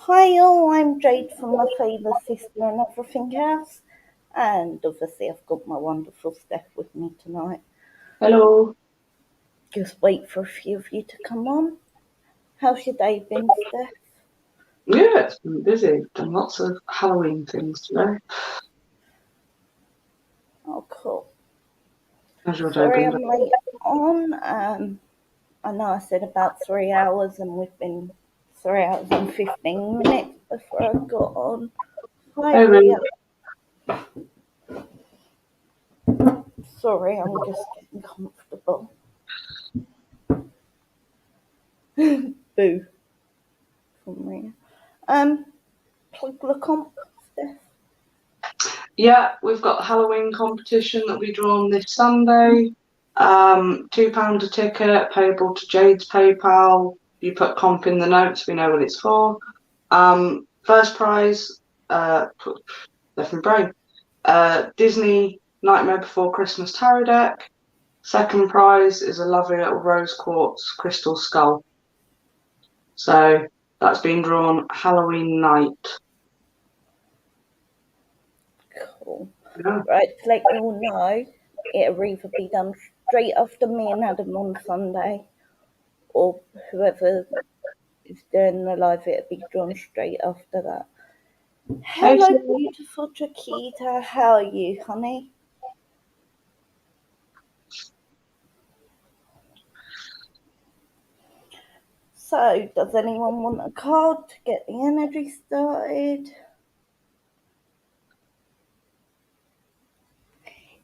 Hi all, I'm Jade from My Favourite Sister and Everything Else. And obviously I've got my wonderful Steph with me tonight. Hello. Just wait for a few of you to come on. How's your day been, Steph? Yeah, it's been busy. Done lots of Halloween things today. Oh, cool. How's your day Sorry been? I'm late on. I know I said about 3 hours and we've been 3 hours and 15 minutes before I got on. Hi Oh, really? Ria. Sorry, I'm just getting comfortable. Boo from Ria. Plug the comp, Steph. Yeah, we've got a Halloween competition that we drawn this Sunday. £2 a ticket, payable to Jade's PayPal. You put comp in the notes, we know what it's for. First prize, left my brain. Disney Nightmare Before Christmas tarot deck. Second prize is a lovely little rose quartz crystal skull. So that's been drawn Halloween night. Cool. Yeah. Right, to let you all know, it'll either be done straight after me and Adam on Sunday, or whoever is doing the live, it'll be drawn straight after that. Hey, Hello, beautiful Chiquita. How are you, honey? So, does anyone want a card to get the energy started?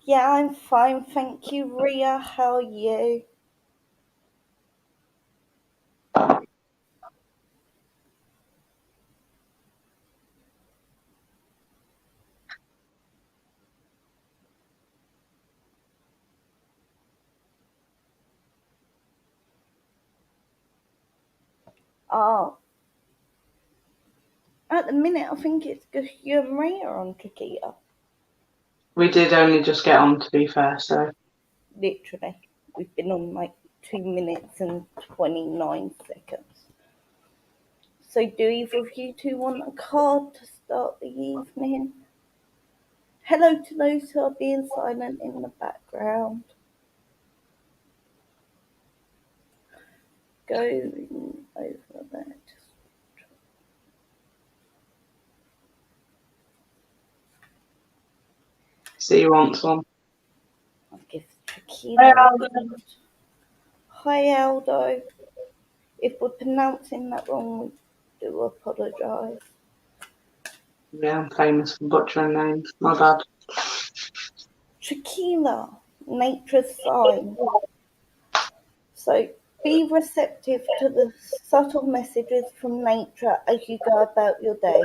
Yeah, I'm fine, thank you, Ria. How are you? Oh, at the minute, I think it's just you and Ria on Chiquita. we did only just get on, to be fair, so Literally. We've been on like 2 minutes and 29 seconds. So, do either of you two want a card to start the evening? Hello to those who are being silent in the background. Going over that. see you wants one. I'll give Hey, Tequila a Alden. card. Hi, Aldo. If we're pronouncing that wrong, we do apologise. Yeah, I'm famous for butchering names. My bad. Tequila, nature's sign. So be receptive to the subtle messages from nature as you go about your day.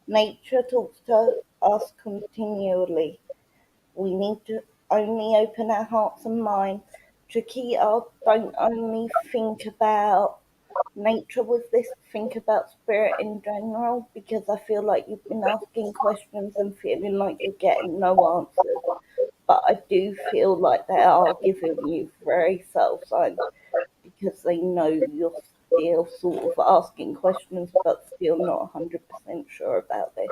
Nature talks to us continually. We need to only open our hearts and minds. Chiquita, don't only think about nature with this, think about spirit in general, because I feel like you've been asking questions and feeling like you're getting no answers. But I do feel like they are giving you very subtle signs because they know you're still sort of asking questions but still not 100% sure about this.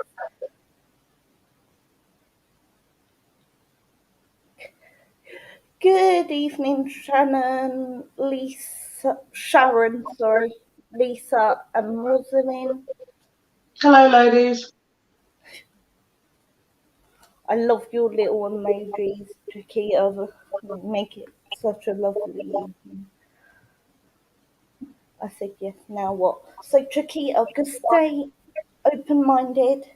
Good evening, Lisa and Rosalind. Hello, ladies. I love your little emojis, Chiquita. Make it such a lovely evening. I said yes, now what? So Chiquita, just stay open-minded.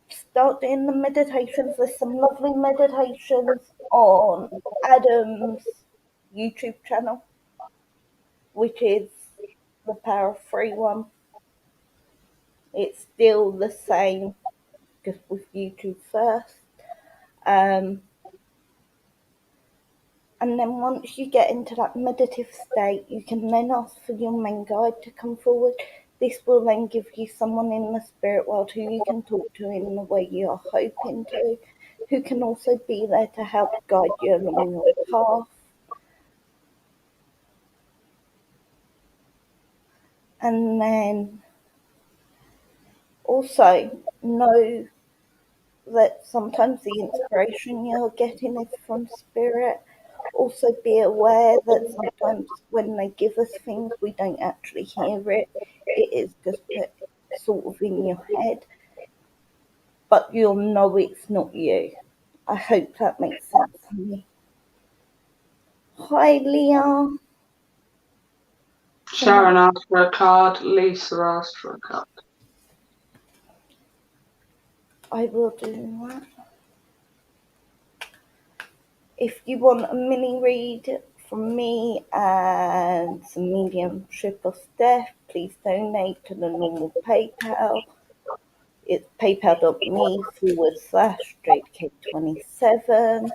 Start doing the meditations. There's some lovely meditations on Adam's YouTube channel, which is the Power of Free one. It's still the same, just with YouTube first. Um, and then once you get into that meditative state, you can then ask for your main guide to come forward. This will then give you someone in the spirit world who you can talk to in the way you are hoping to, who can also be there to help guide you along your path. And then Also, know that sometimes the inspiration you're getting is from spirit. Also, be aware that sometimes when they give us things, we don't actually hear it. It is just put sort of in your head, but you'll know it's not you. I hope that makes sense to me. Hi, Leah. Sharon asked for a card. Lisa asked for a card. I will do that. If you want a mini read from me and some mediumship of death, please donate to the normal PayPal. It's paypal.me/JK27.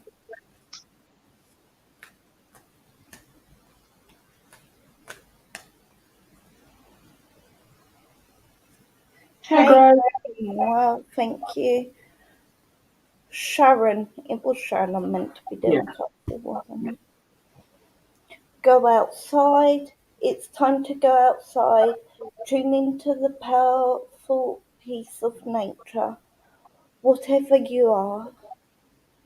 Hey, Hey, Greg. well, thank you. Sharon, it was Sharon I meant to be Yeah. doing, it wasn't. Go outside. It's time to go outside. Tune into the powerful peace of nature, whatever you are,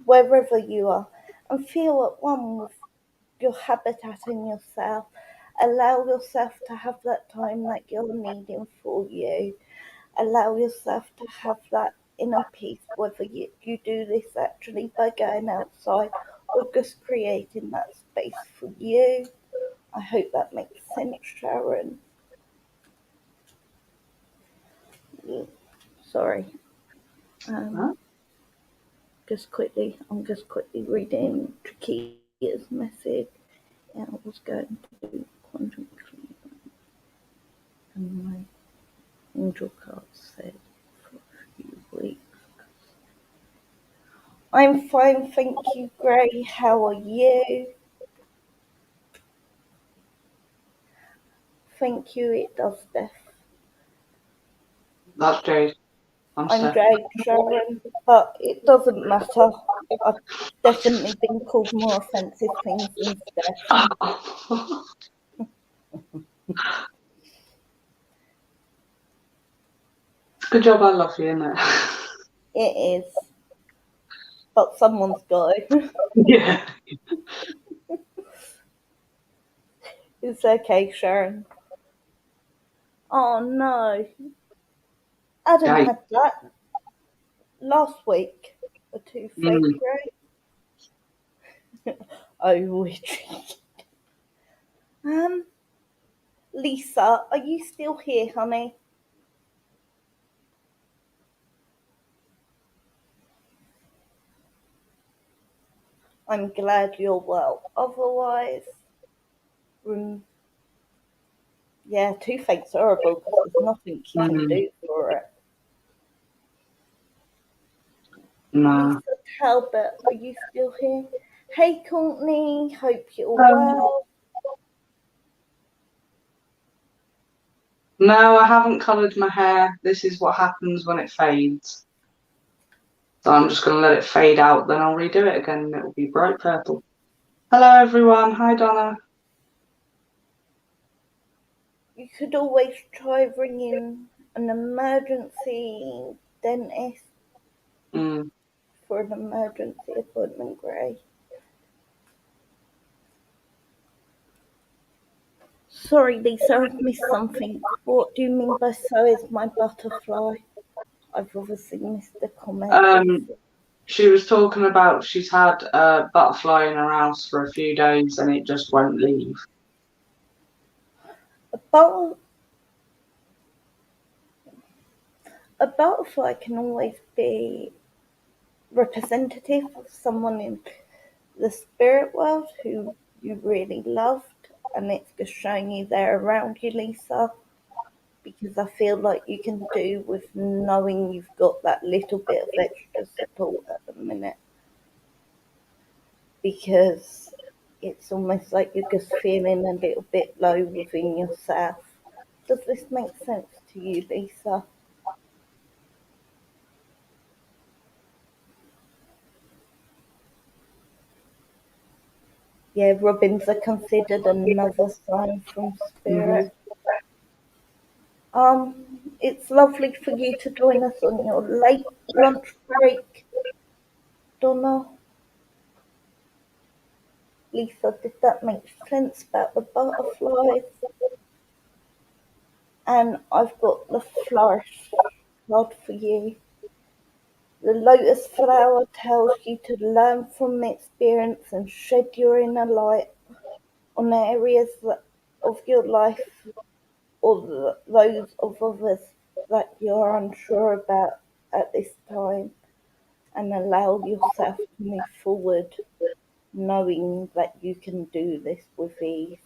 wherever you are, and feel at one with your habitat and yourself. Allow yourself to have that time that you're needing for you. Allow yourself to have that inner peace, whether you do this actually by going outside or just creating that space for you. I hope that makes sense, Sharon. Sorry. Huh? I'm just quickly reading Trakia's message. Yeah, I was going to do quantum cleaning, and my angel card said for a few weeks. I'm fine, thank you, Gray. How are you? Thank you, it does, Steph. That's Jade. I'm I'm Steph. Jade, Sharon, but it doesn't matter. I've definitely been called more offensive things than Steph. Good job, I love you, innit? It is, but someone's got it. Yeah. It's okay, Sharon. Oh no, Adam Yikes. had that last week. A toothache, Mm. right? Oh, witchy. Um, Lisa, are you still here, honey? I'm glad you're well. Otherwise, yeah, toothache's horrible because there's nothing you can Mm. do for it. Nah. Lisa Talbot, are you still here? Hey, Courtney, hope you're well. No, I haven't coloured my hair. This is what happens when it fades. So I'm just going to let it fade out, then I'll redo it again and it will be bright purple. Hello, everyone. Hi, Donna. You could always try ringing an emergency dentist Mm. for an emergency appointment, Gray. Sorry, Lisa, I've missed something. What do you mean by so is my butterfly? I've obviously missed the comment, Um, Lisa. she was talking about she's had a butterfly in her house for a few days and it just won't leave. A, but- a butterfly can always be representative of someone in the spirit world who you really loved, and it's just showing you they're around you, Lisa, because I feel like you can do with knowing you've got that little bit of extra support at the minute, because it's almost like you're just feeling a little bit low within yourself. Does this make sense to you, Lisa? Yeah, robins are considered another sign from Mm-hmm. spirit. It's lovely for you to join us on your late lunch break, Donna. Lisa, did that make sense about the butterflies? And I've got the flourish card for you. The lotus flower tells you to learn from experience and shed your inner light on areas of your life or those of others that you're unsure about at this time, and allow yourself to move forward knowing that you can do this with ease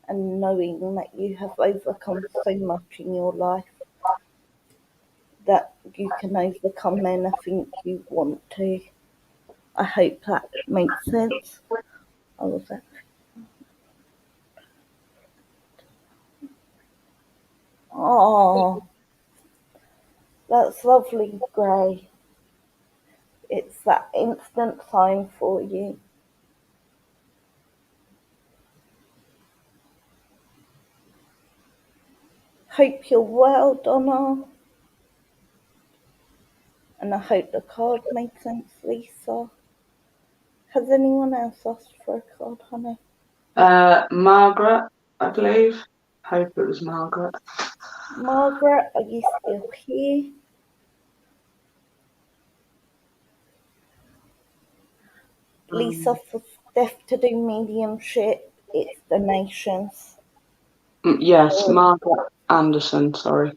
and knowing that you have overcome so much in your life that you can overcome anything you want to. I hope that makes sense. I was like, oh, that's lovely, Gray. It's that instant sign for you. Hope you're well, Donna. And I hope the card made sense, Lisa. Has anyone else asked for a card, honey? Margaret, I believe. Hope it was Margaret. Margaret, are you still here? Lisa, for Steph to do mediumship, it's donations. Yes, Margaret Anderson, sorry.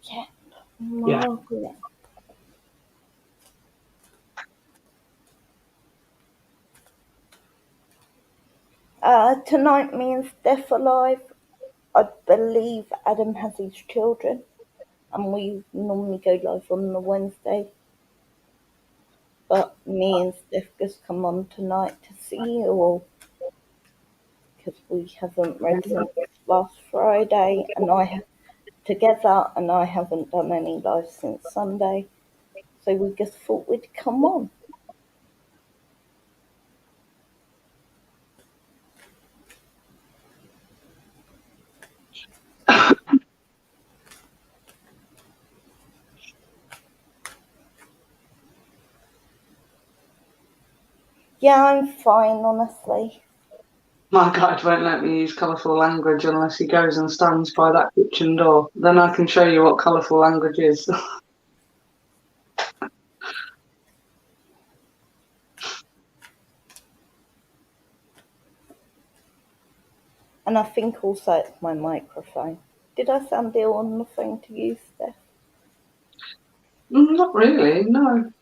Yeah, Margaret. Tonight me and Steph are live. I believe Adam has his children, and we normally go live on the Wednesday. But me and Steph just come on tonight to see you all, because we haven't read since last Friday, and together, and I haven't done any live since Sunday. So we just thought we'd come on. Yeah, I'm fine, honestly. My guide won't let me use colourful language unless he goes and stands by that kitchen door. Then I can show you what colourful language is. And I think also it's my microphone. Did I sound ill on the phone to you, Steph? Not really, no.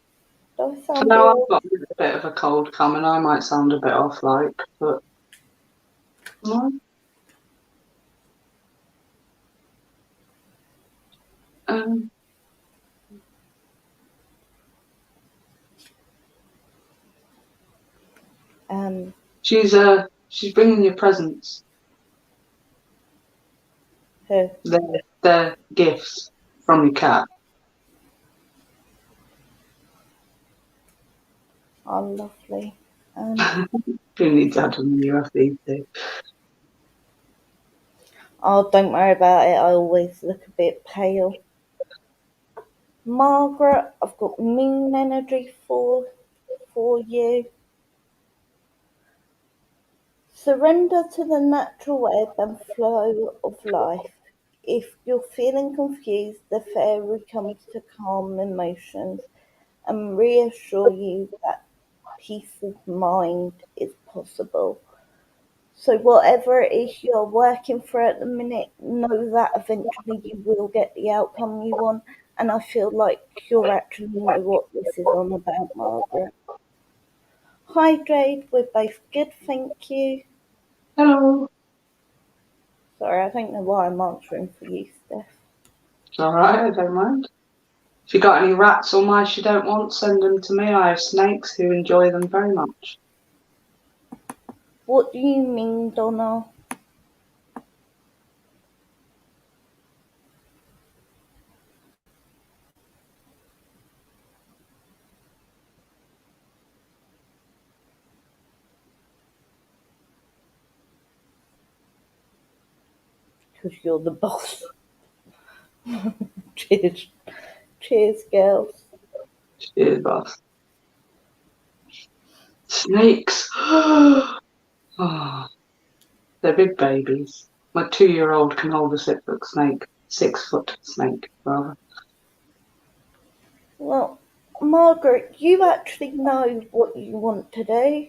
Did I For sound now, I've ill? got a bit of a cold coming. I might sound a bit off, but no. Um, she's bringing you presents. Who? They're gifts from your cat. Oh, lovely. Who needs Adam when you have these two? Oh, don't worry about it. I always look a bit pale. Margaret, I've got moon energy for you. Surrender to the natural ebb and flow of life. If you're feeling confused, the fairy comes to calm emotions and reassure you that peace of mind is possible. So whatever it is you're working for at the minute, know that eventually you will get the outcome you want. And I feel like you actually know what this is on about, Margaret. Hi Jade, we're both good, thank you. Hello. Sorry, I don't know why I'm answering for you, Steph. It's alright, I don't mind. If you got any rats or mice you don't want, send them to me. I have snakes who enjoy them very much. What do you mean, Donna? Because you're the boss. Cheers. Cheers, girls. Cheers, boss. Snakes. Oh, they're big babies. My 2-year-old can hold a 6-foot snake. 6-foot snake, rather. Well, Margaret, you actually know what you want to do.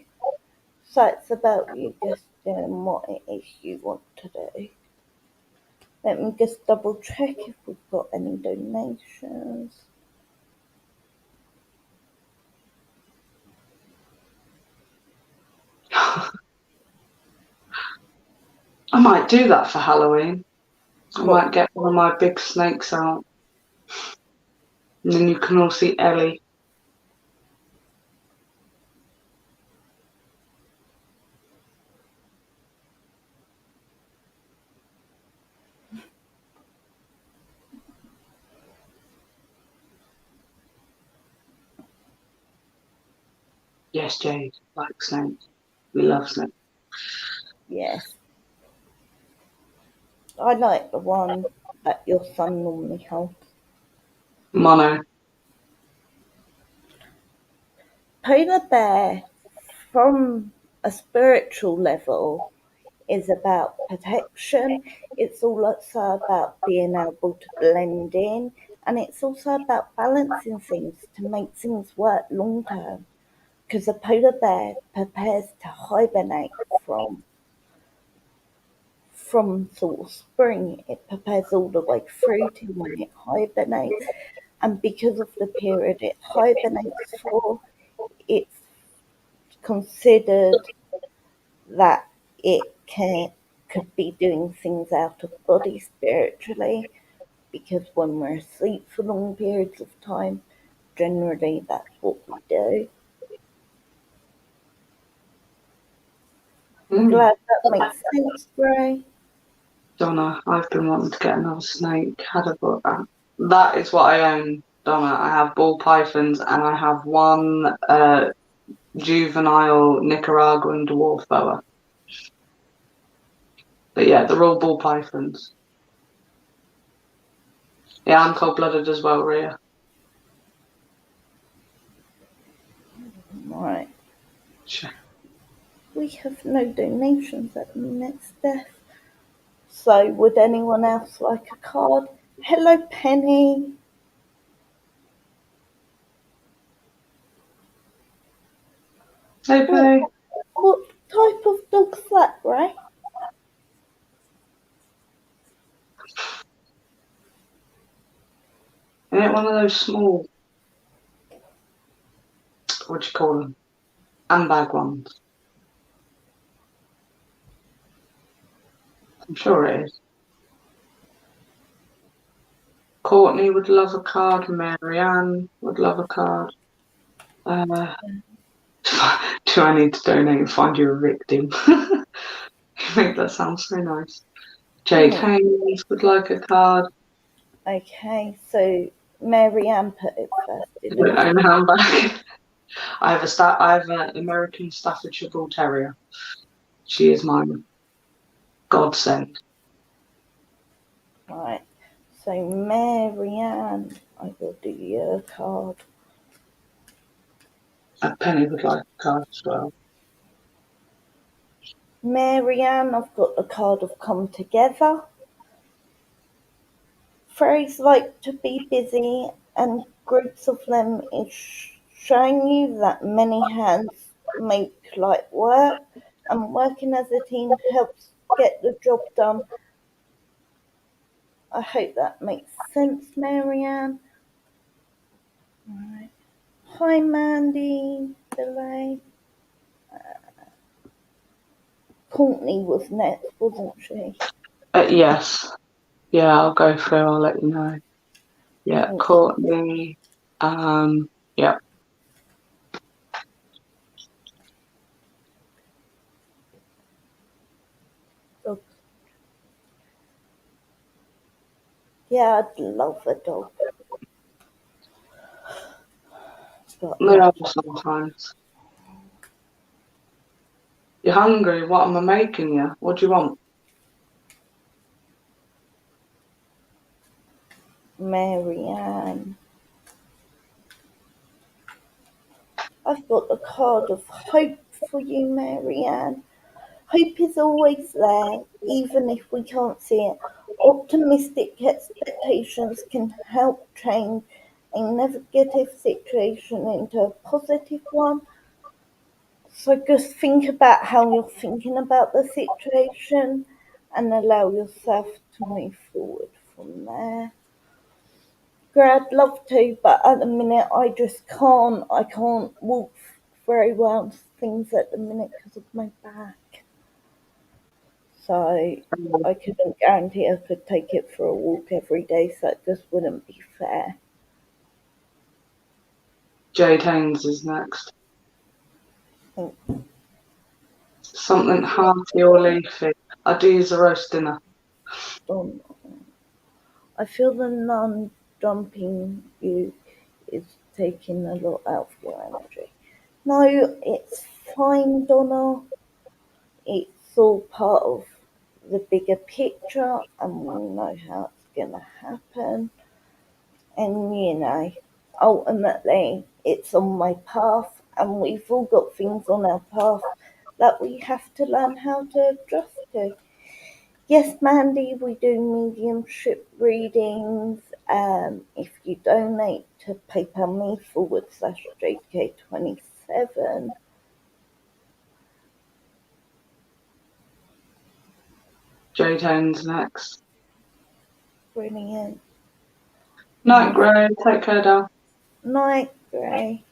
So it's about you just doing what it is you want to do. Let me just double check if we've got any donations. I might do that for Halloween. I might get one of my big snakes out. And then you can all see Ellie. Yes, Jade, like snakes. We love snakes. Yes. I like the one that your son normally holds. Mono. Polar bear, from a spiritual level, is about protection. It's also about being able to blend in, and it's also about balancing things to make things work long term. Because a polar bear prepares to hibernate from sort of spring. It prepares all the way through to when it hibernates, and because of the period it hibernates for, it's considered that it could be doing things out of body spiritually, because when we're asleep for long periods of time, generally that's what we do. Glad that makes sense, Gray. Donna, I've been wanting to get another snake. Had a book. That is what I own, Donna. I have ball pythons and I have one juvenile Nicaraguan dwarf boa. But yeah, they're all ball pythons. Yeah, I'm cold-blooded as well, Rhea. Right. Sure. We have no donations at the minute, Steph. So would anyone else like a card? Hello, Penny. Hey, Penny. What type of dog's that, Ray? Isn't it one of those small, what do you call them? Handbag ones. I'm sure it is. Courtney would love a card. Marianne would love a card. Do I need to donate and find you a victim? You make that sound so nice. Jade Haynes would like a card. Okay, so Marianne put it first, didn't I she? don't own handbag. I have an American Staffordshire Bull Terrier. She is mine. Godsend. Right. So Marianne, I will do your card. And Penny would like a card as well. Marianne, I've got the card of come together. Fairies like to be busy, and groups of them is showing you that many hands make light work, and working as a team helps get the job done. I hope that makes sense, Marianne. Right. Hi, Mandy. Delay. Courtney was next, wasn't she? Yes. Yeah, I'll go through. I'll let you know. Yeah, Courtney. Yeah. Dog. Yeah, I'd love a dog. But They are sometimes. You're hungry? What am I making you? What do you want? Marianne. I've got the card of hope for you, Marianne. Hope is always there, even if we can't see it. Optimistic expectations can help change a negative situation into a positive one. So just think about how you're thinking about the situation and allow yourself to move forward from there. Girl, I'd love to, but at the minute I just can't. I can't walk very well things at the minute because of my back. So I couldn't guarantee I could take it for a walk every day, so it just wouldn't be fair. Jade Haynes is next. Think, Something hearty or leafy. I do use a roast dinner. I feel the nun dumping you is taking a lot out of your energy. No, it's fine, Donna. It's all part of the bigger picture, and we know how it's going to happen. And ultimately, it's on my path, and we've all got things on our path that we have to learn how to adjust to. Yes, Mandy, we do mediumship readings. If you donate to PayPal me /JK27, Jade Haynes next. brilliant. Night, Gray. Take care, Dal. Night, Gray.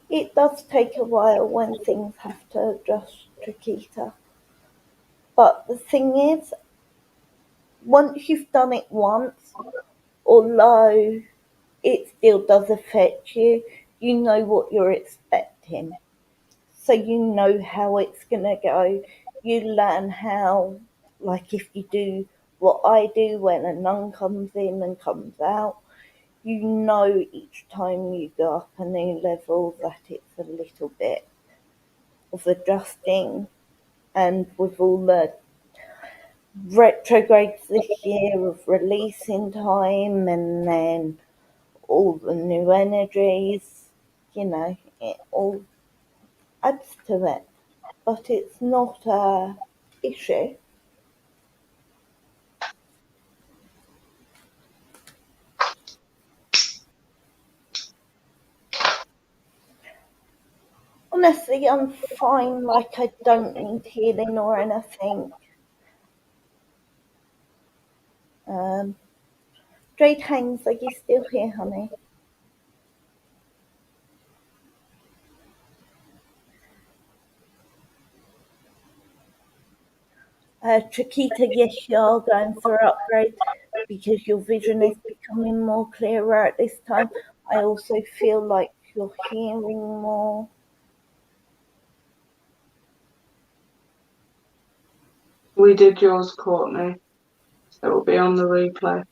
It does take a while when things have to adjust, Chiquita. But the thing is, once you've done it once, although it still does affect you, you know what you're expecting. So you know how it's going to go. You learn how, like if you do what I do when a nun comes in and comes out, you know each time you go up a new level that it's a little bit of adjusting. And with all the retrogrades this year of releasing time and then all the new energies, it all adds to it. But it's not a issue. Honestly, I'm fine, like I don't need healing or anything. Um, Jade Haynes, are you still here, honey? Chiquita, yes, you are going through upgrades because your vision is becoming more clearer at this time. I also feel like you're hearing more. We did yours, Courtney. It will be on the replay.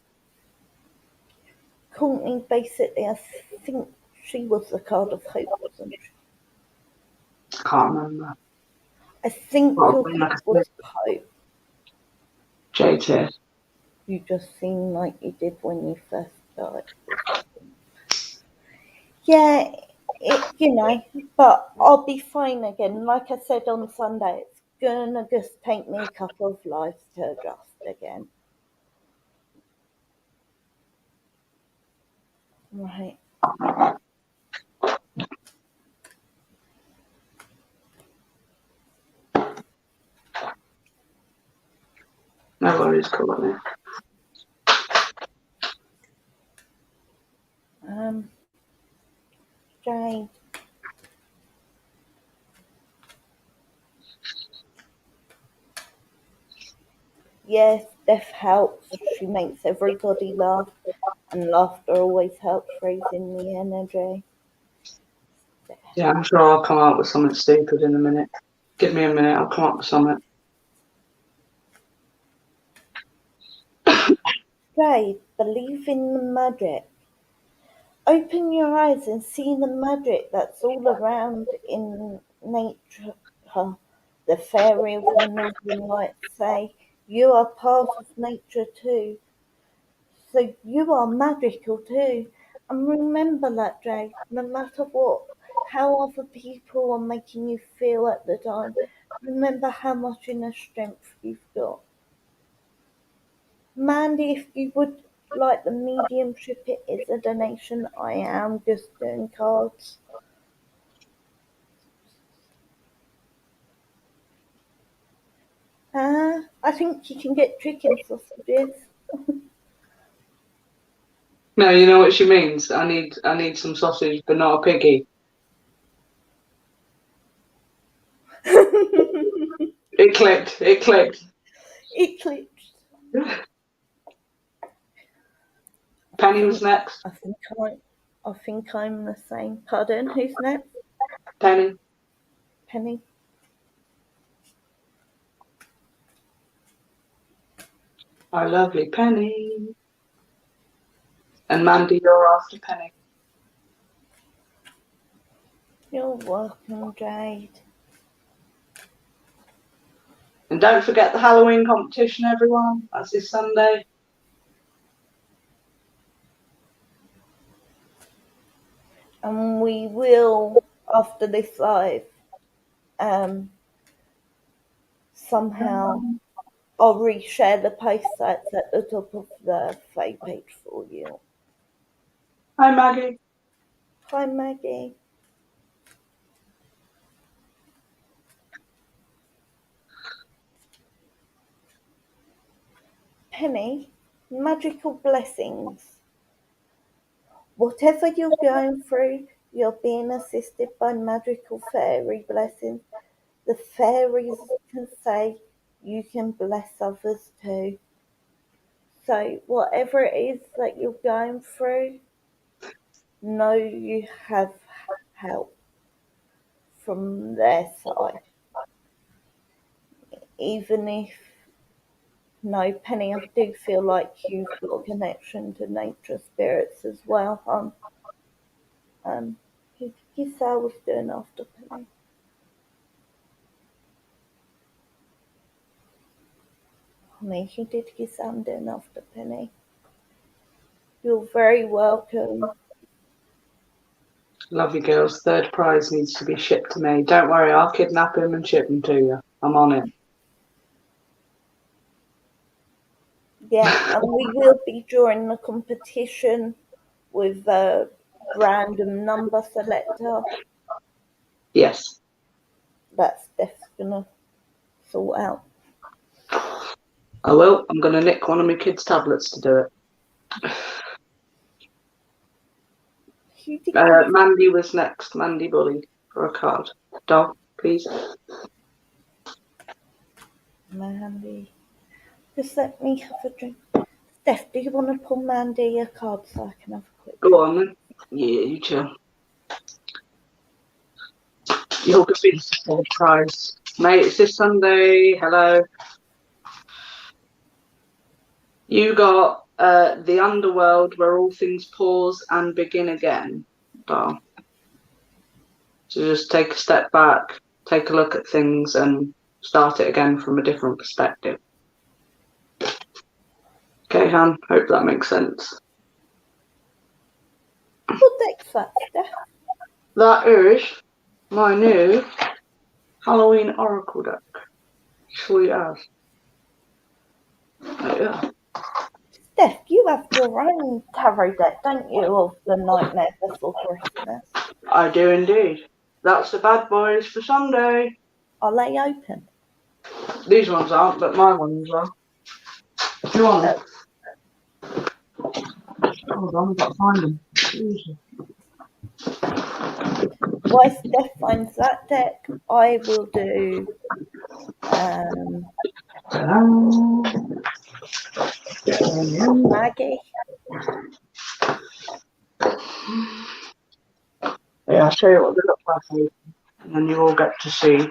Courtney, basically, I think she was the card of hope, wasn't she? I can't remember. I think Well, your card was hope. Jade's here. You just seem like you did when you first started. Yeah, but I'll be fine again. Like I said on Sunday, it's gonna just take me a couple of lives to adjust again. Right. No worries, Courtney. Jane. Yes, death helps. She makes everybody laugh, and laughter always helps raising the energy. Yeah, I'm sure I'll come up with something stupid in a minute. Give me a minute, I'll come up with something. Jade, believe in the magic. Open your eyes and see the magic that's all around in nature. The fairy of the northern lights say, you are part of nature too, so you are magical too. And remember that, Jay, no matter how other people are making you feel at the time, remember how much inner strength you've got. Mandy, if you would like the mediumship, it is a donation. I am just doing cards. I think you can get chicken sausages. No, you know what she means. I need some sausage, but not a piggy. It clicked. It clicked. It clicked. Penny was next. I think I'm the same. Pardon, who's next? Penny. Penny. Our lovely Penny. And Mandy, you're after Penny. You're welcome, Jade. And don't forget the Halloween competition, everyone. That's this Sunday. And we will, after this live, somehow I'll reshare the post that's at the top of the Faye page for you. Hi, Maggie. Hi, Maggie. Penny, magical blessings. Whatever you're going through, you're being assisted by magical fairy blessings. The fairies can say you can bless others too. So whatever it is that you're going through, know you have help from their side. Even if, no, Penny, I do feel like you've got a connection to nature spirits as well, hon. Who did you say I was doing after Penny? Honey, who did you say I'm doing after Penny? You're very welcome. Lovely girls. Third prize needs to be shipped to me. Don't worry, I'll kidnap him and ship him to you. I'm on it. Yeah, and we will be drawing the competition with a random number selector. Yes. That's Steph's gonna sort out. I will. I'm going to nick one of my kids' tablets to do it. Mandy was next. Mandy Bully for a card. Dog, please. Mandy. Just let me have a drink. Steph, do you want to pull Mandy a card so I can have a quick drink? Go on then. Yeah, you chill. You're going to be the third prize. Mate, it's this Sunday. Hello. You got The Underworld, Where All Things Pause and Begin Again. Bar. So just take a step back, take a look at things and start it again from a different perspective. Okay, Han, hope that makes sense. What deck's that, Steph? That is my new Halloween Oracle deck. Sweet as. Yeah. Steph, you have your own tarot deck, don't you, of the Nightmare Before Christmas? I do indeed. That's the bad boys for Sunday. Are they open? These ones aren't, but my ones are. Do you want them? Hold on, I've got to find them. While Steph finds that deck, I will do Maggie. Yeah, I'll show you what they look like, and then you all get to see.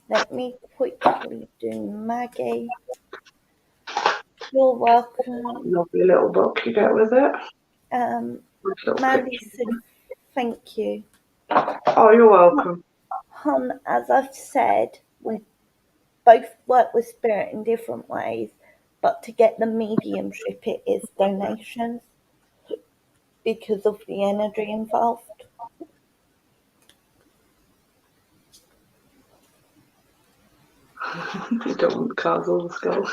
Let me quickly do Maggie. You're welcome. Lovely little book you get with it. Mandy said thank you. Oh, you're welcome. Hun, as I've said, We both work with spirit in different ways, but to get the mediumship, it is donations because of the energy involved. You don't want the cards or the skull.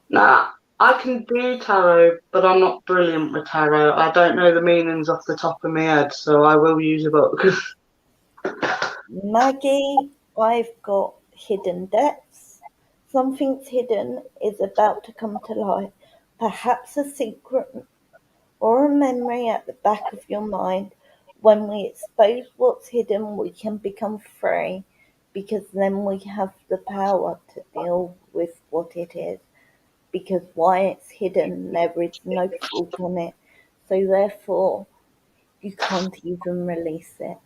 Nah, I can do tarot, but I'm not brilliant with tarot. I don't know the meanings off the top of my head, so I will use a book. Maggie, I've got hidden depths. Something's hidden is about to come to light. Perhaps a secret or a memory at the back of your mind. When we expose what's hidden, we can become free because then we have the power to deal with what it is. Because why it's hidden, there is no fault on it. So therefore, you can't even release it.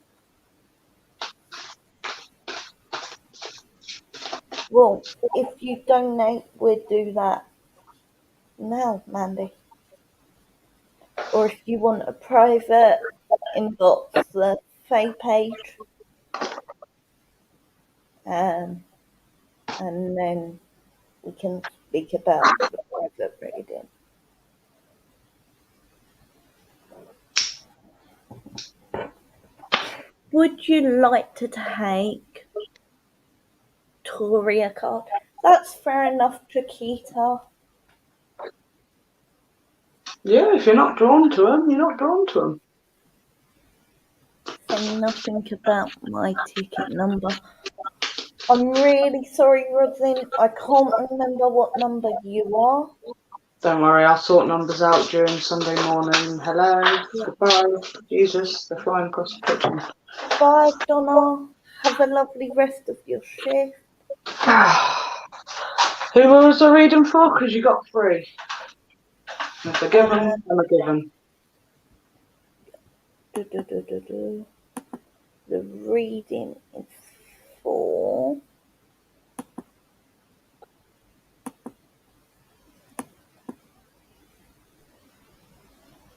Well, if you donate, we'll do that now, Mandy. Or if you want a private inbox, the Faye page, um, and then we can speak about the private reading. Would you like to take Toria card? That's fair enough, Chiquita. Yeah, if you're not drawn to them, you're not drawn to them. Say nothing about my ticket number. I'm really sorry, Rosalind. I can't remember what number you are. Don't worry, I'll sort numbers out during Sunday morning. Hello, goodbye, Jesus, they're flying across the kitchen. Bye, Donna. Have a lovely rest of your shift. Who was I reading for? Because you got 3. If they're given, I'm a given. The reading is for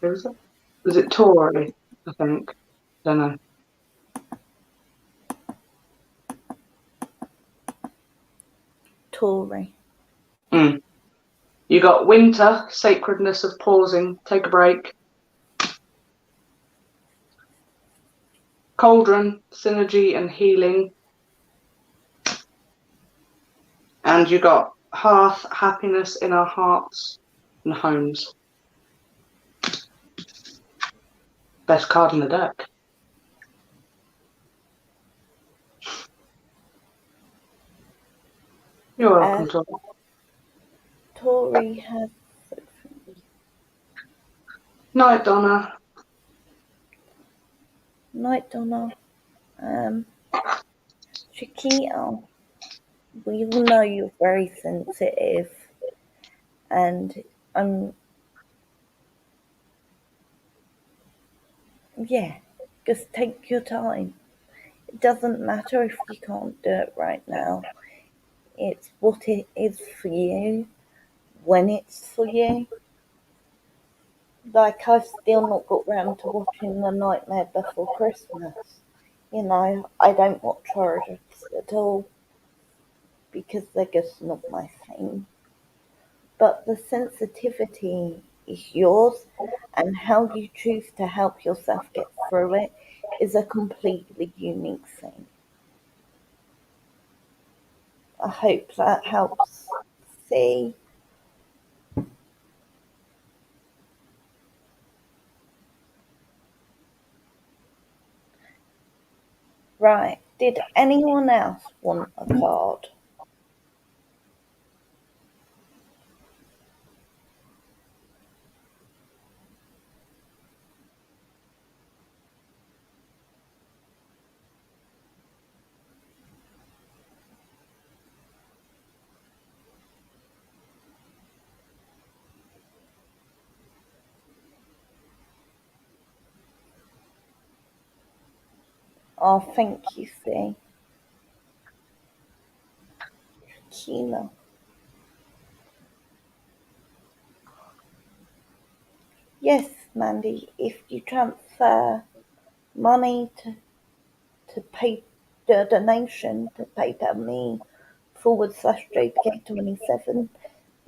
Who was it? Was it Tory? I think. Don't know. Tori. You got winter, sacredness of pausing, take a break. Cauldron, synergy and healing. And you got hearth, happiness in our hearts and homes. Best card in the deck. You're welcome, Tori. Tori has Night, Donna. Night, Donna. Chiquita, we all know you're very sensitive, and yeah, just take your time. It doesn't matter if you can't do it right now. It's what it is for you, when it's for you. Like, I've still not got round to watching The Nightmare Before Christmas. You know, I don't watch horror at all because they're just not my thing. But the sensitivity is yours, and how you choose to help yourself get through it is a completely unique thing. I hope that helps. See? Right, did anyone else want a card? Oh, thank you, see. Kina. Yes, Mandy, if you transfer money to to pay the donation to PayPal me /JK27,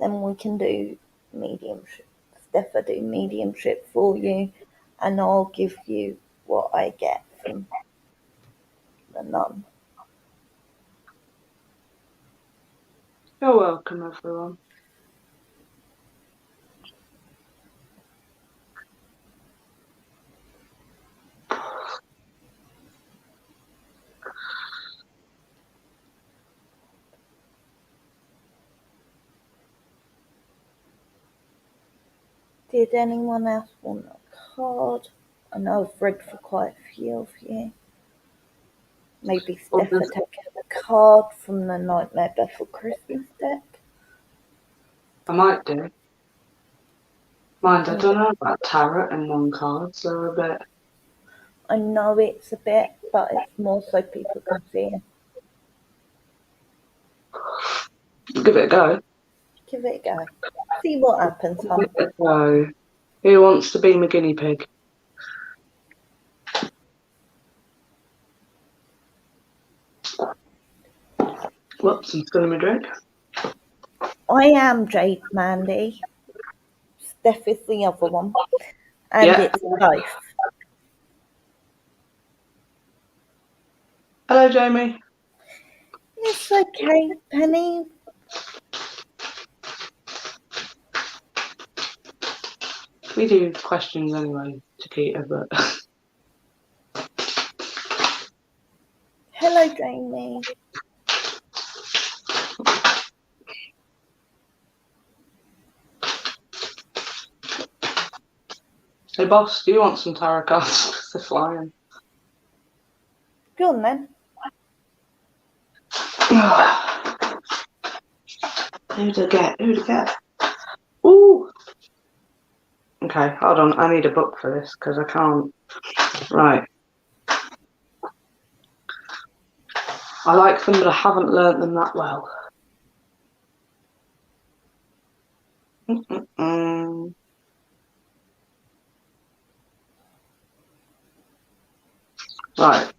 then we can do mediumship. Steph will do mediumship for you, and I'll give you what I get from the nun. You're welcome, everyone. Did anyone else want a card? I know I've read for quite a few of you. Maybe Steph will take a card from the Nightmare Before Christmas deck. I might do. Mind, I don't know about tarot and one card, so a bit. I know it's a bit, but it's more so people can see it. Give it a go. Give it a go. See what happens, Give hon. it a go. Who wants to be my guinea pig? Whoops, I'm spilling my drink. I am Jade Mandy. Steph is the other one. And Yeah. it's both. Hello, Jamie. It's okay, Penny. We do questions anyway, Chiquita, but Hello, Jamie. hey, boss, do you want some tarot cards? They're flying. Go on then. Who'd I get? Ooh. Okay, hold on. I need a book for this because I can't. Right. I like them, but I haven't learnt them that well. Right.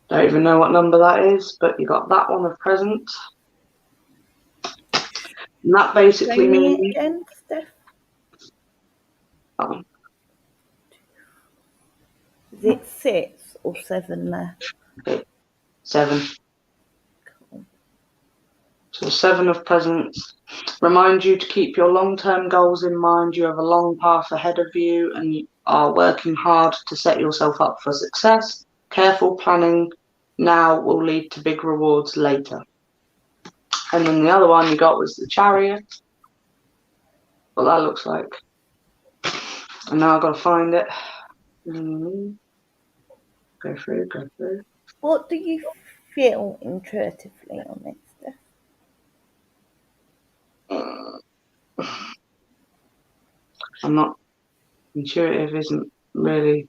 Don't even know what number that is, but you got that one of presents. And that basically means. Again, Steph. Is it 6 or 7 there? 7. Cool. So 7 of presents. Remind you to keep your long-term goals in mind. You have a long path ahead of you and you are working hard to set yourself up for success. Careful planning now will lead to big rewards later. And then the other one you got was the Chariot. What that looks like. And now I've got to find it. Go through. What do you feel intuitively on it, Steph? I'm not. Intuitive isn't really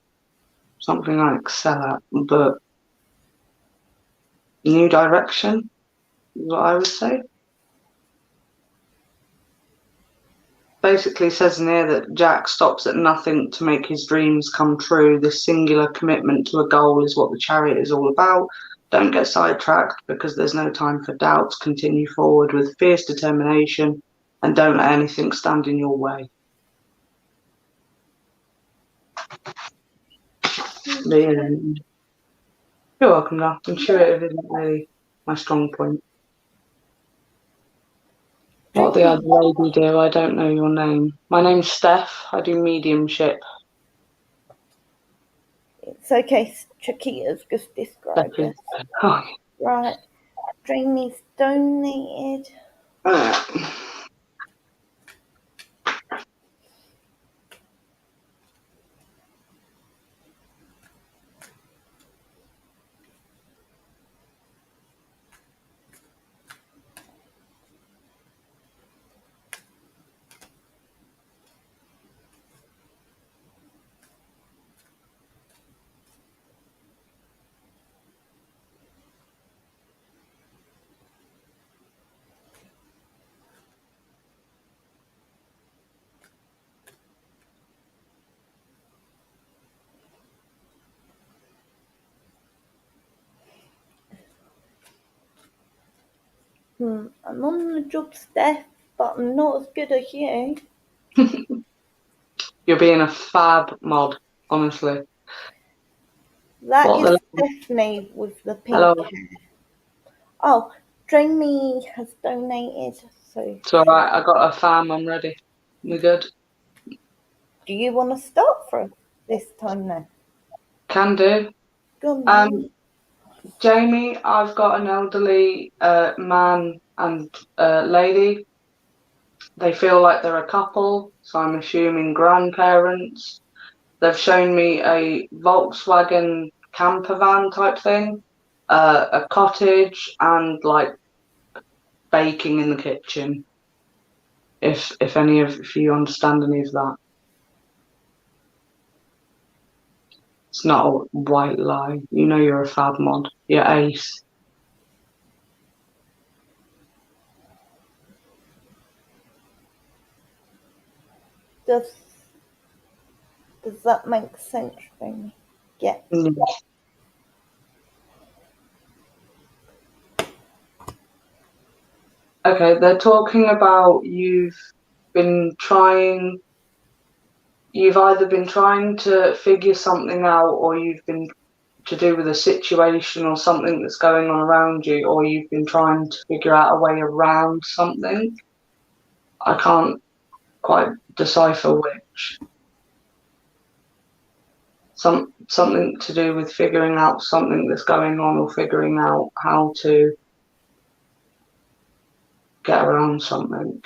something I excel at, but new direction is what I would say. Basically says in here that Jack stops at nothing to make his dreams come true. This singular commitment to a goal is what the Chariot is all about. Don't get sidetracked because there's no time for doubts. Continue forward with fierce determination and don't let anything stand in your way. You're welcome, now. Intuitive isn't really my strong point. What the other lady do? I don't know your name. My name's Steph. I do mediumship. It's okay, Chiquita's just described it. Oh. Right. Jamie's donated. I'm on the job, Steph, but I'm not as good as you. You're being a fab mod, honestly. That What is the Stephanie with the pink hello? hair. Oh, Jamie has donated, so It's alright, I got a fam, I'm ready. We're good. do you want to start for this time then? Can do. Go on then. Jamie, I've got an elderly man and lady. They feel like they're a couple, so I'm assuming grandparents. They've shown me a Volkswagen camper van type thing, a cottage, and like baking in the kitchen. If any of you understand any of that, it's not a white lie. You know you're a fab mod. You're ace. Does that make sense, Jamie? Yeah. Mm. Okay, they're talking about you've either been trying to figure something out, or you've been to do with a situation or something that's going on around you, or you've been trying to figure out a way around something. I can't quite decipher which. Something to do with figuring out something that's going on, or figuring out how to get around something.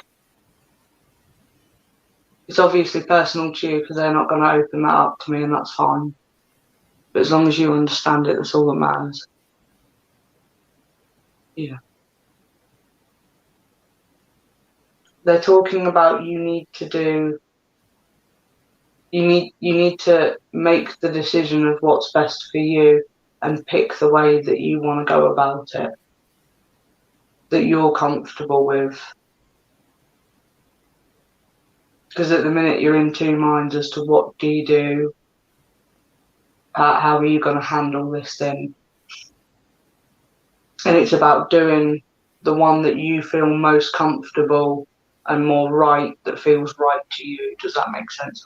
It's obviously personal to you because they're not going to open that up to me, and that's fine. But as long as you understand it, that's all that matters. Yeah. They're talking about you need to make the decision of what's best for you and pick the way that you want to go about it, that you're comfortable with. Because at the minute you're in two minds as to what do you do, how are you going to handle this thing. And it's about doing the one that you feel most comfortable and more right, that feels right to you. Does that make sense?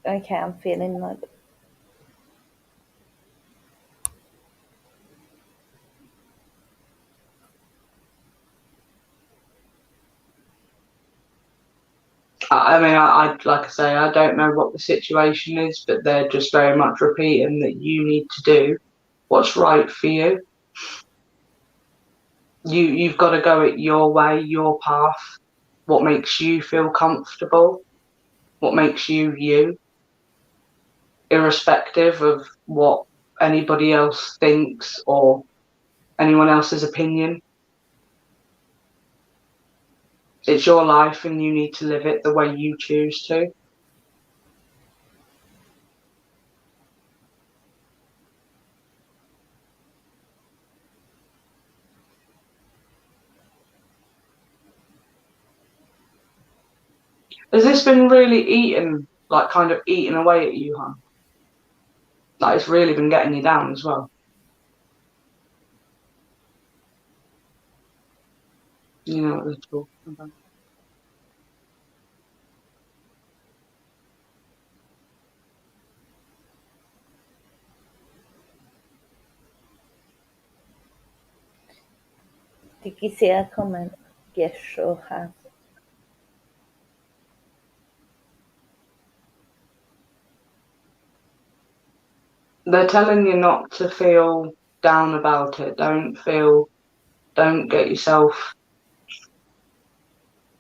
Okay, I'm feeling like I mean, I like I say, I don't know what the situation is, but they're just very much repeating that you need to do what's right for you. You've got to go it your way, your path, what makes you feel comfortable, what makes you you, irrespective of what anybody else thinks or anyone else's opinion. It's your life and you need to live it the way you choose to. Has this been really kind of eating away at you, hon? Like it's really been getting you down as well. You know what they're talking about. did you see her comment? Yes, sure have. They're telling you not to feel down about it. Don't get yourself,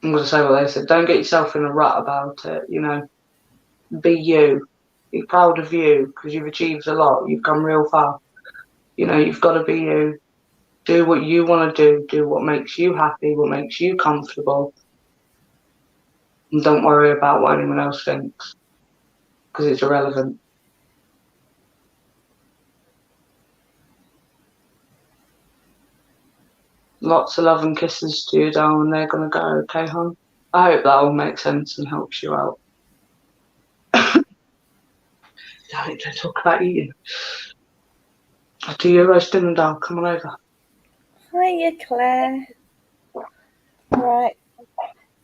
I'm going to say what they said, don't get yourself in a rut about it, you know. Be you. Be proud of you because you've achieved a lot. You've come real far. You know, you've got to be you. Do what you want to do. Do what makes you happy, what makes you comfortable. And don't worry about what anyone else thinks, because it's irrelevant. Lots of love and kisses to you, darling. They're going to go, okay, hon? I hope that all makes sense and helps you out. Damn it, don't talk about eating. I'll do your roast dinner, darling. Come on over. Hiya, Claire. Right.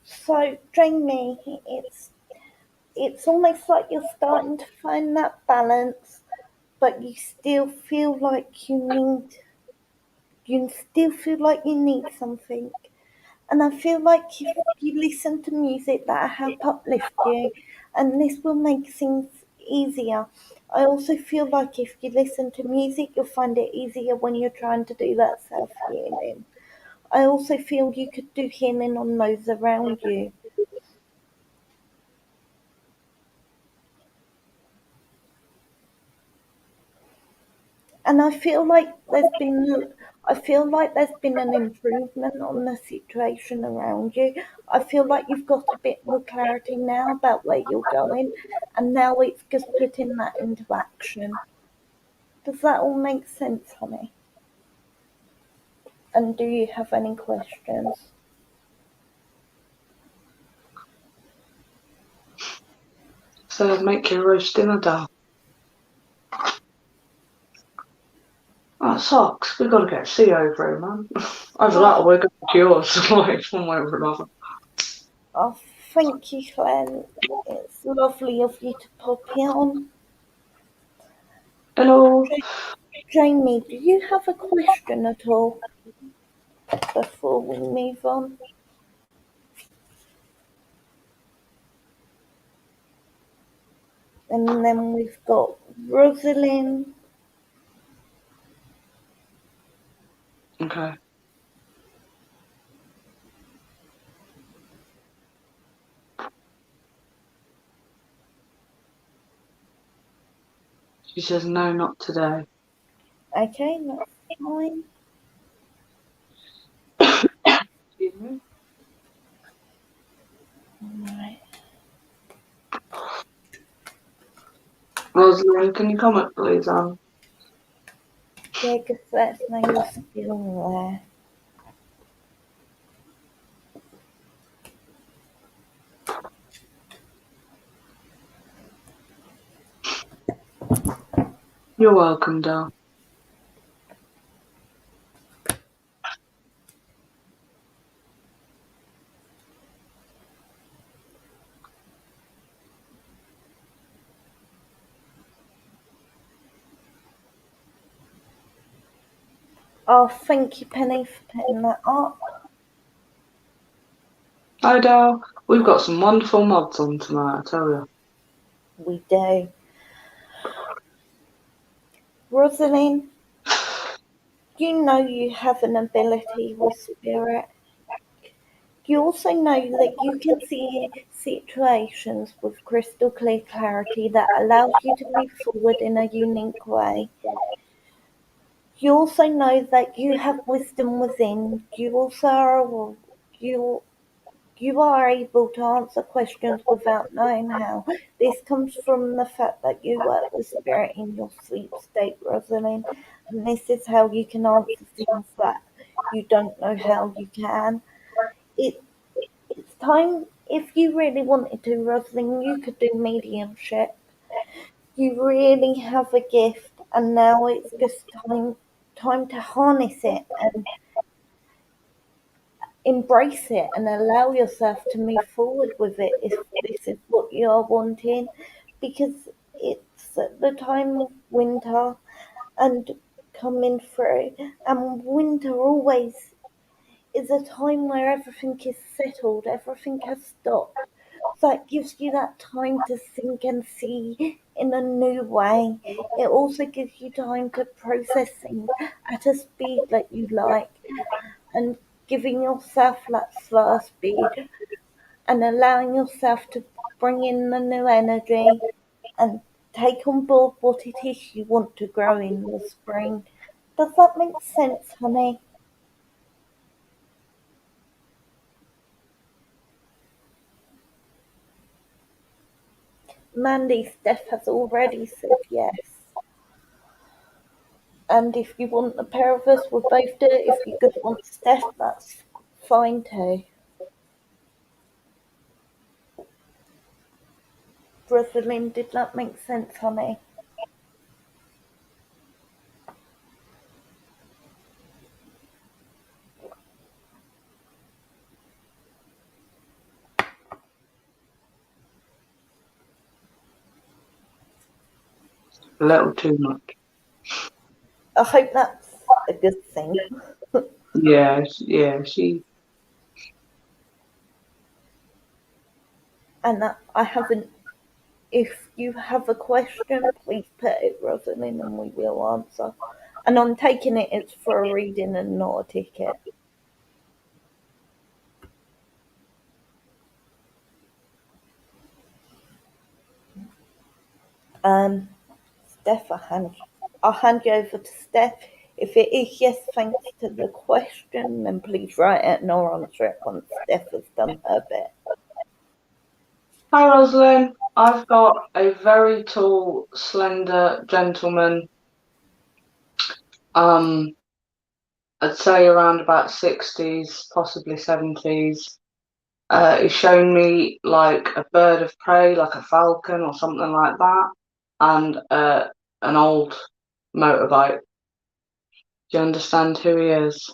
So, Jamie, it's almost like you're starting to find that balance, but you still feel like you need something. And I feel like if you listen to music that help uplift you, and this will make things easier. I also feel like if you listen to music, you'll find it easier when you're trying to do that self healing. I also feel you could do healing on those around you. And I feel like there's been an improvement on the situation around you. I feel like you've got a bit more clarity now about where you're going, and now it's just putting that into action. Does that all make sense, honey? And do you have any questions? So make your roast dinner, darling. Oh, socks. We've got to get C over it, man. Either that or we're going to yours, like, one way or another. Oh, thank you, Glenn. It's lovely of you to pop in. Hello. Jamie, do you have a question at all before we move on? And then we've got Rosalind. Okay. She says, no, not today. Okay, that's fine. Excuse me. Right. Rosalind, can you comment, please, Anne? Yeah, because that's no you're still there. You're welcome, darling. Oh, thank you, Penny, for putting that up. Hi, Dal. We've got some wonderful mods on tonight, I tell you. We do. Rosalind, you know you have an ability with spirit. You also know that you can see situations with crystal clear clarity that allows you to move forward in a unique way. You also know that you have wisdom within. You you are able to answer questions without knowing how. This comes from the fact that you work with spirit in your sleep state, Rosalind, and this is how you can answer things that you don't know how you can. It it's time if you really wanted to, Rosalind, you could do mediumship. You really have a gift, and now it's just time to harness it and embrace it and allow yourself to move forward with it if this is what you're wanting, because it's at the time of winter and coming through, and winter always is a time where everything is settled, everything has stopped. So it gives you that time to think and see in a new way. It also gives you time to process things at a speed that you like, and giving yourself that slower speed and allowing yourself to bring in the new energy and take on board what it is you want to grow in the spring. Does that make sense, honey? Mandy, Steph has already said yes. And if you want the pair of us, we'll both do it. If you just want Steph, that's fine too. Rosalind, did that make sense, honey? A little too much. I hope that's a good thing. Yeah, she. And I haven't. If you have a question, please put it, Rosalind, and we will answer. And I'm taking it's for a reading and not a ticket. Steph, I'll hand you over to Steph. If it is yes, thanks to the question, then please write it and I'll answer it once Steph has done her bit. Hi, Rosalind. I've got a very tall, slender gentleman. I'd say around about 60s, possibly 70s. He's shown me like a bird of prey, like a falcon or something like that, and an old motorbike. Do you understand who he is?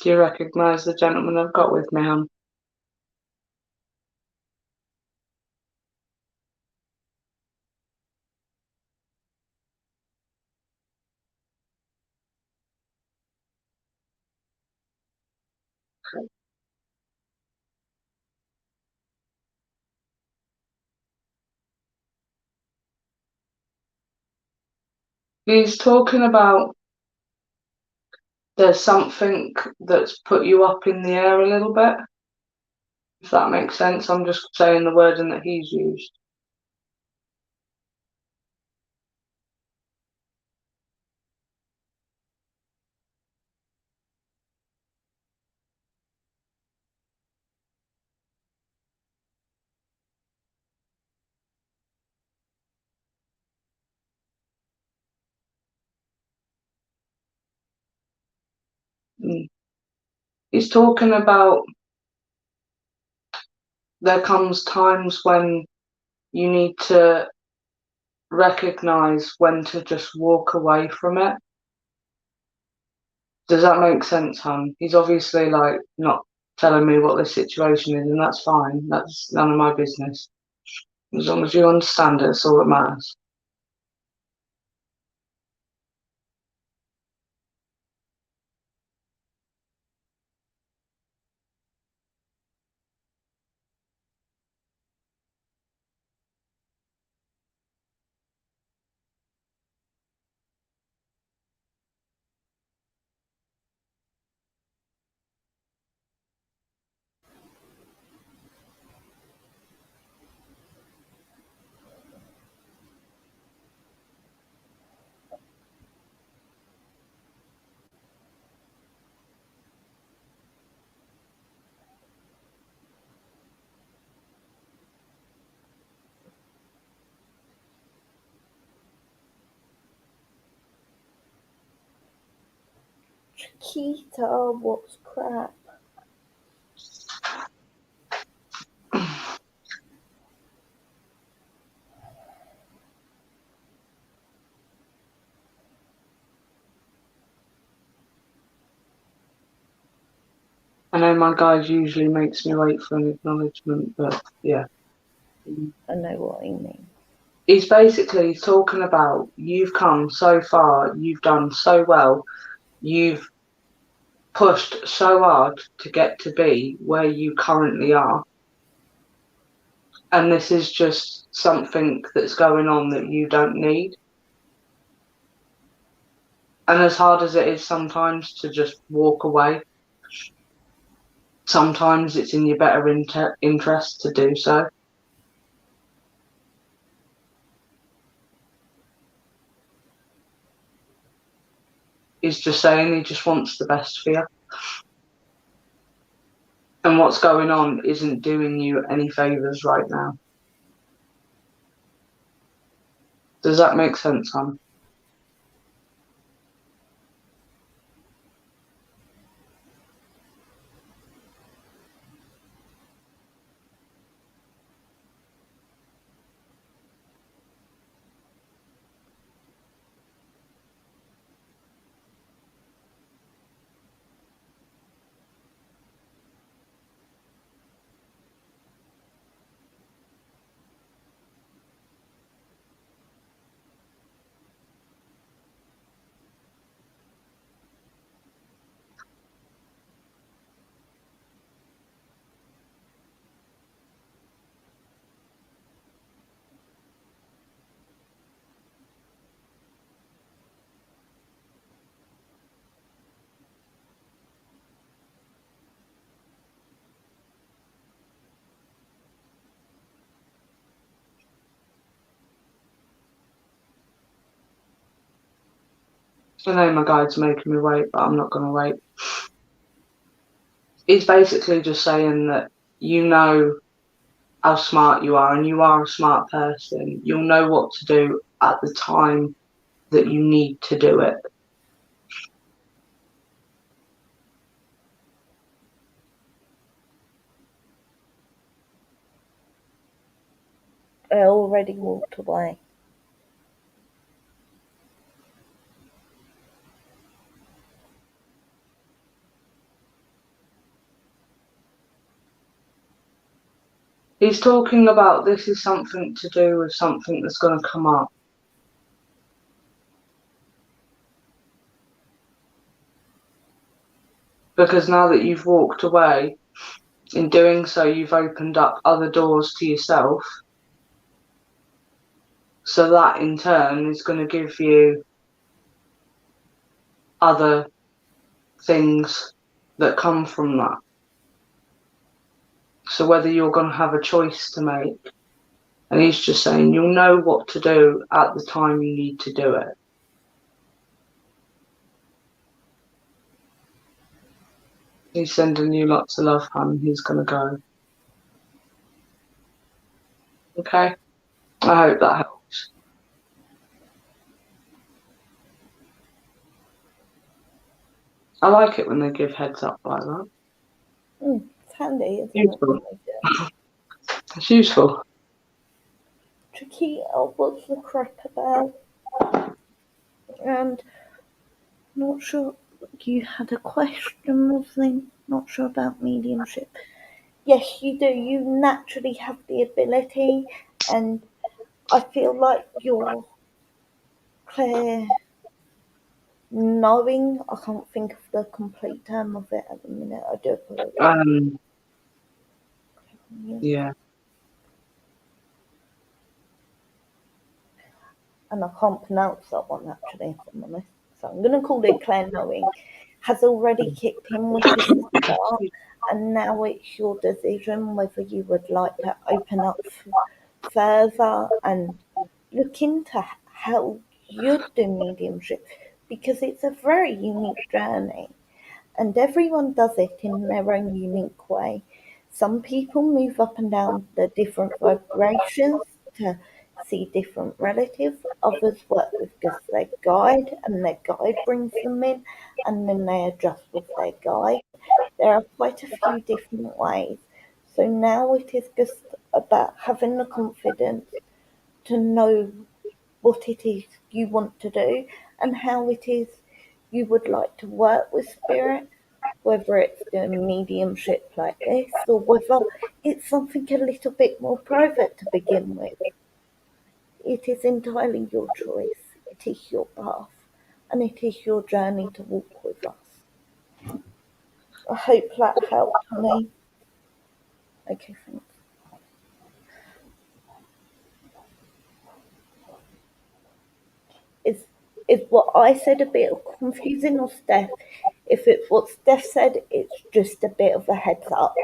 Do you recognise the gentleman I've got with me, hon? He's talking about there's something that's put you up in the air a little bit, if that makes sense. I'm just saying the wording that he's used. Mm. He's talking about there comes times when you need to recognise when to just walk away from it. Does that make sense, hon? He's obviously like not telling me what the situation is, and that's fine. That's none of my business. As long as you understand it, it's all that matters. Chiquita, what's crap? And then know my guide usually makes me wait for an acknowledgement, but yeah. I know what you mean. He's basically talking about you've come so far, you've done so well, you've pushed so hard to get to be where you currently are. And this is just something that's going on that you don't need. And as hard as it is sometimes to just walk away, sometimes it's in your better interest to do so. He's just saying he just wants the best for you. And what's going on isn't doing you any favours right now. Does that make sense, hon? I know my guide's making me wait, but I'm not going to wait. He's basically just saying that you know how smart you are and you are a smart person. You'll know what to do at the time that you need to do it. I already walked away. He's talking about this is something to do with something that's going to come up. Because now that you've walked away, in doing so, you've opened up other doors to yourself. So that in turn is going to give you other things that come from that. So whether you're going to have a choice to make, and he's just saying you'll know what to do at the time you need to do it. He's sending you lots of love, hon. He's going to go. Okay? I hope that helps. I like it when they give heads up like that. It's handy, isn't Useful. it? It's useful. Tricky, what's the crack about? And not sure you had a question, Rosalind. Not sure about mediumship. Yes, you do. You naturally have the ability, and I feel like you're clear knowing. I can't think of the complete term of it at the minute. I do apologize. Yeah. And I can't pronounce that one actually, if I'm honest. So I'm going to call it Claire Knowing. Has already kicked in, which is the start, and now it's your decision whether you would like to open up further and look into how you do mediumship, because it's a very unique journey and everyone does it in their own unique way. Some people move up and down the different vibrations to see different relatives, others work with just their guide and their guide brings them in and then they adjust with their guide. There are quite a few different ways. So now it is just about having the confidence to know what it is you want to do and how it is you would like to work with spirit. whether it's doing mediumship like this or whether it's something a little bit more private to begin with. It is entirely your choice. It is your path, and it is your journey to walk with us. I hope that helped me. Okay, thanks. Is is what I said a bit confusing or Steph? If it's what Steph said, it's just a bit of a heads up.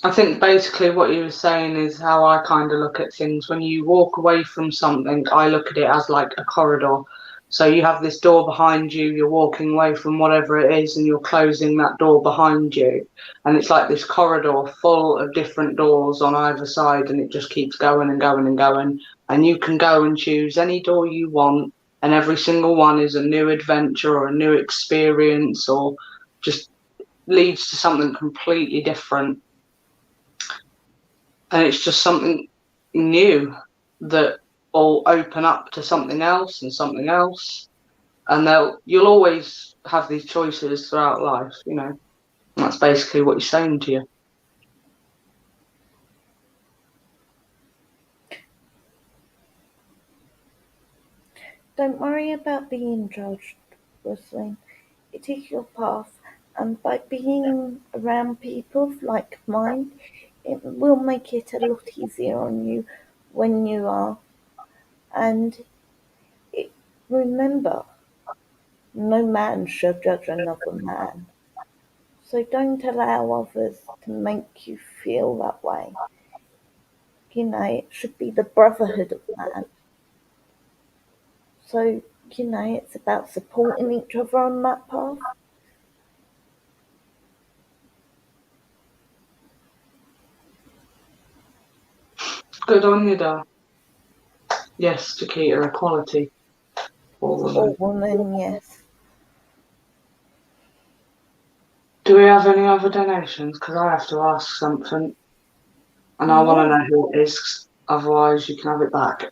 I think basically what you were saying is how I kind of look at things. When you walk away from something, I look at it as like a corridor. So you have this door behind you, you're walking away from whatever it is, and you're closing that door behind you. And it's like this corridor full of different doors on either side, and it just keeps going and going and going. And you can go and choose any door you want, and every single one is a new adventure or a new experience or just leads to something completely different. And it's just something new that will open up to something else and something else, and you'll always have these choices throughout life, you know. And that's basically what he's saying to you. Don't worry about being judged, Rosalind. It is your path, and by being around people like mine, it will make it a lot easier on you when you are. And it, remember, no man shall judge another man. So don't allow others to make you feel that way. It should be the brotherhood of man. So, it's about supporting each other on that path. Good on you, Dad. Yes, Chiquita, equality for women. Or woman, yes. Do we have any other donations? Because I have to ask something, and I want to know who it is. Otherwise, you can have it back.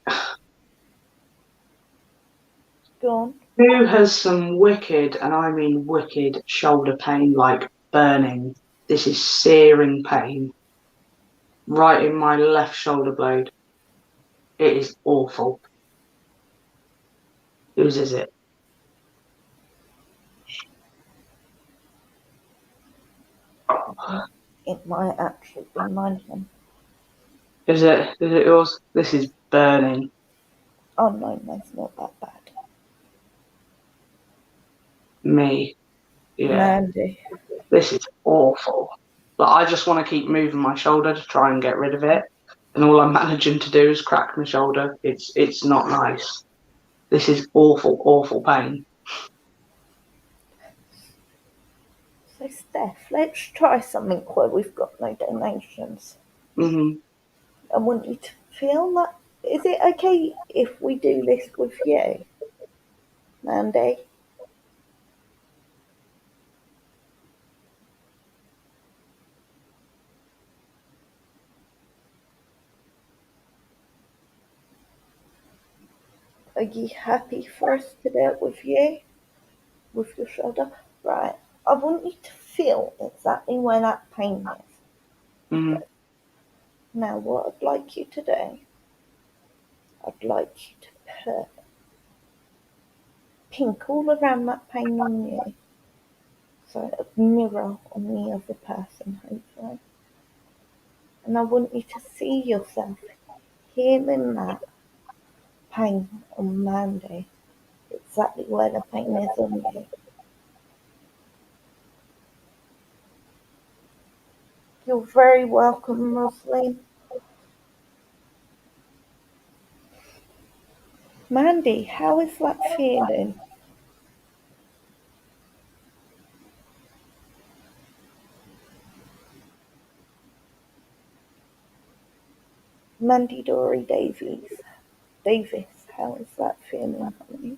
Go on. Who has some wicked, and I mean wicked, shoulder pain, like burning? This is searing pain right in my left shoulder blade. It is awful. Whose is it? It might actually be mine. Is it yours? This is burning. Oh no, that's not that bad. Me. Yeah. Mandy. This is awful. But I just want to keep moving my shoulder to try and get rid of it. And all I'm managing to do is crack my shoulder. It's not nice. This is awful, awful pain. So Steph, let's try something where we've got no donations. Mm-hmm. I want you to feel that. Is it okay if we do this with you, Mandy? Are you happy for us to do it with you? With your shoulder? Right. I want you to feel exactly where that pain is. Mm-hmm. Okay. Now what I'd like you to do, I'd like you to put pink all around that pain on you. So a mirror on the other person, hopefully. And I want you to see yourself healing that pain on Mandy. Exactly where the pain is on you. You're very welcome, Rosaline. Mandy, how is that feeling? Mandy Dory Davis, how is that feeling, honey?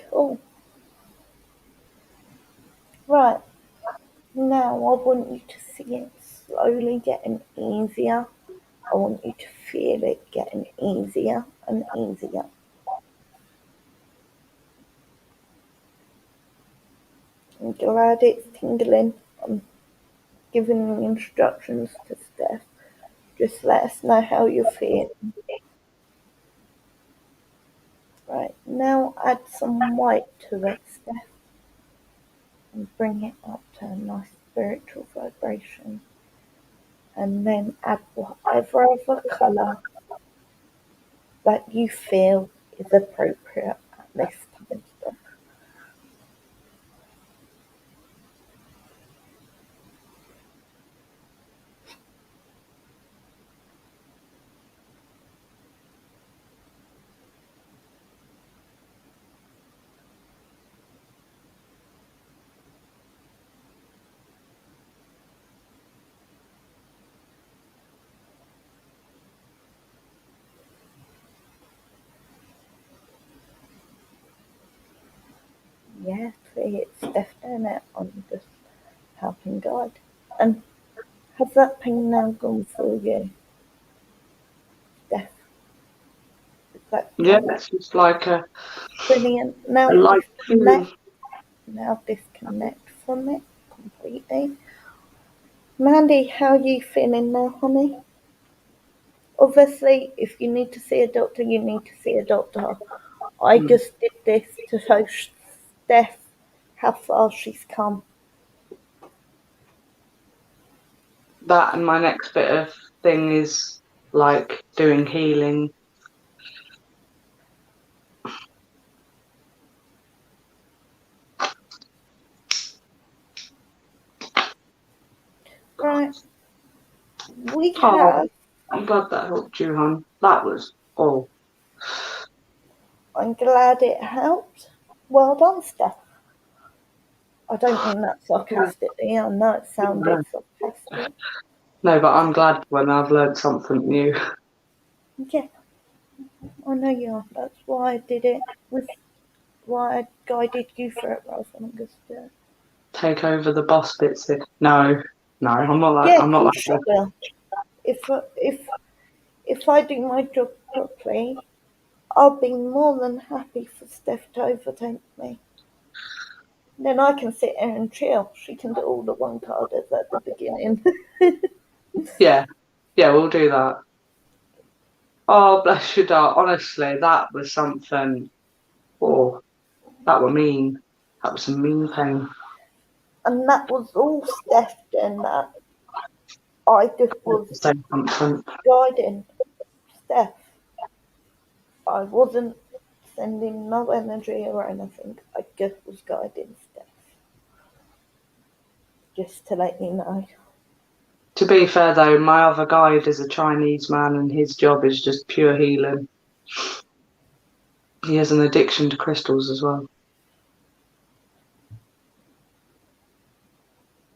Cool. Right, now I want you to see it slowly getting easier I want you to feel it getting easier and easier. I'm glad it's tingling. I'm giving the instructions to Steph. Just let us know how you're feeling. Right, now add some white to it, Steph, and bring it up to a nice spiritual vibration. And then add whatever other colour that you feel is appropriate at this time, Steph. Yeah, see, it's Steph doing it. I'm just helping guide. And has that pain now gone for you, Steph? Is that Yeah, gone? it's just like Brilliant. a light feeling. Now disconnect from it completely. Mandy, how are you feeling now, honey? Obviously, if you need to see a doctor, you need to see a doctor. I Mm. just did this to show Steph how far she's come. That and my next bit of thing is like doing healing. Right, we Oh, have. I'm glad that helped you, hon. That was all. I'm glad it helped. Well done, Steph. I don't mean that sarcastically. I know it sounded No, sarcastic. no, but I'm glad when I've learned something new. Yeah, I know you are. That's why I did it. With why I guided you through it rather than just Take over the boss bits. No, no, I'm not like yeah, I'm of not like course she that. will. If I do my job properly, I'll be more than happy for Steph to overtake me. Then I can sit here and chill. She can do all the one carders at the beginning. Yeah, yeah, we'll do that. Oh, bless you, darling. Honestly, that was something. Oh, that were mean. That was some mean pain. And that was all Steph doing that. I just was Say something. guiding Steph. I wasn't sending no energy or anything. I just was guiding Steph. Just to let you know. To be fair though, my other guide is a Chinese man, and his job is just pure healing. He has an addiction to crystals as well.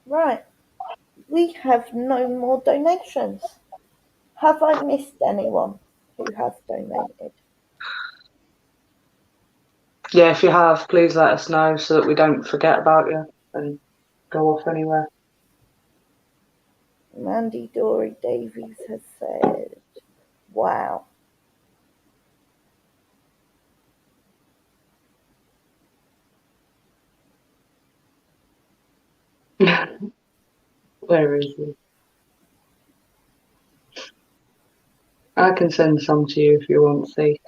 Right, we have no more donations. Have I missed anyone who has donated? Yeah, if you have, please let us know so that we don't forget about you and go off anywhere. Mandy Dory Davies has said, wow. Where is he? I can send some to you if you want to see.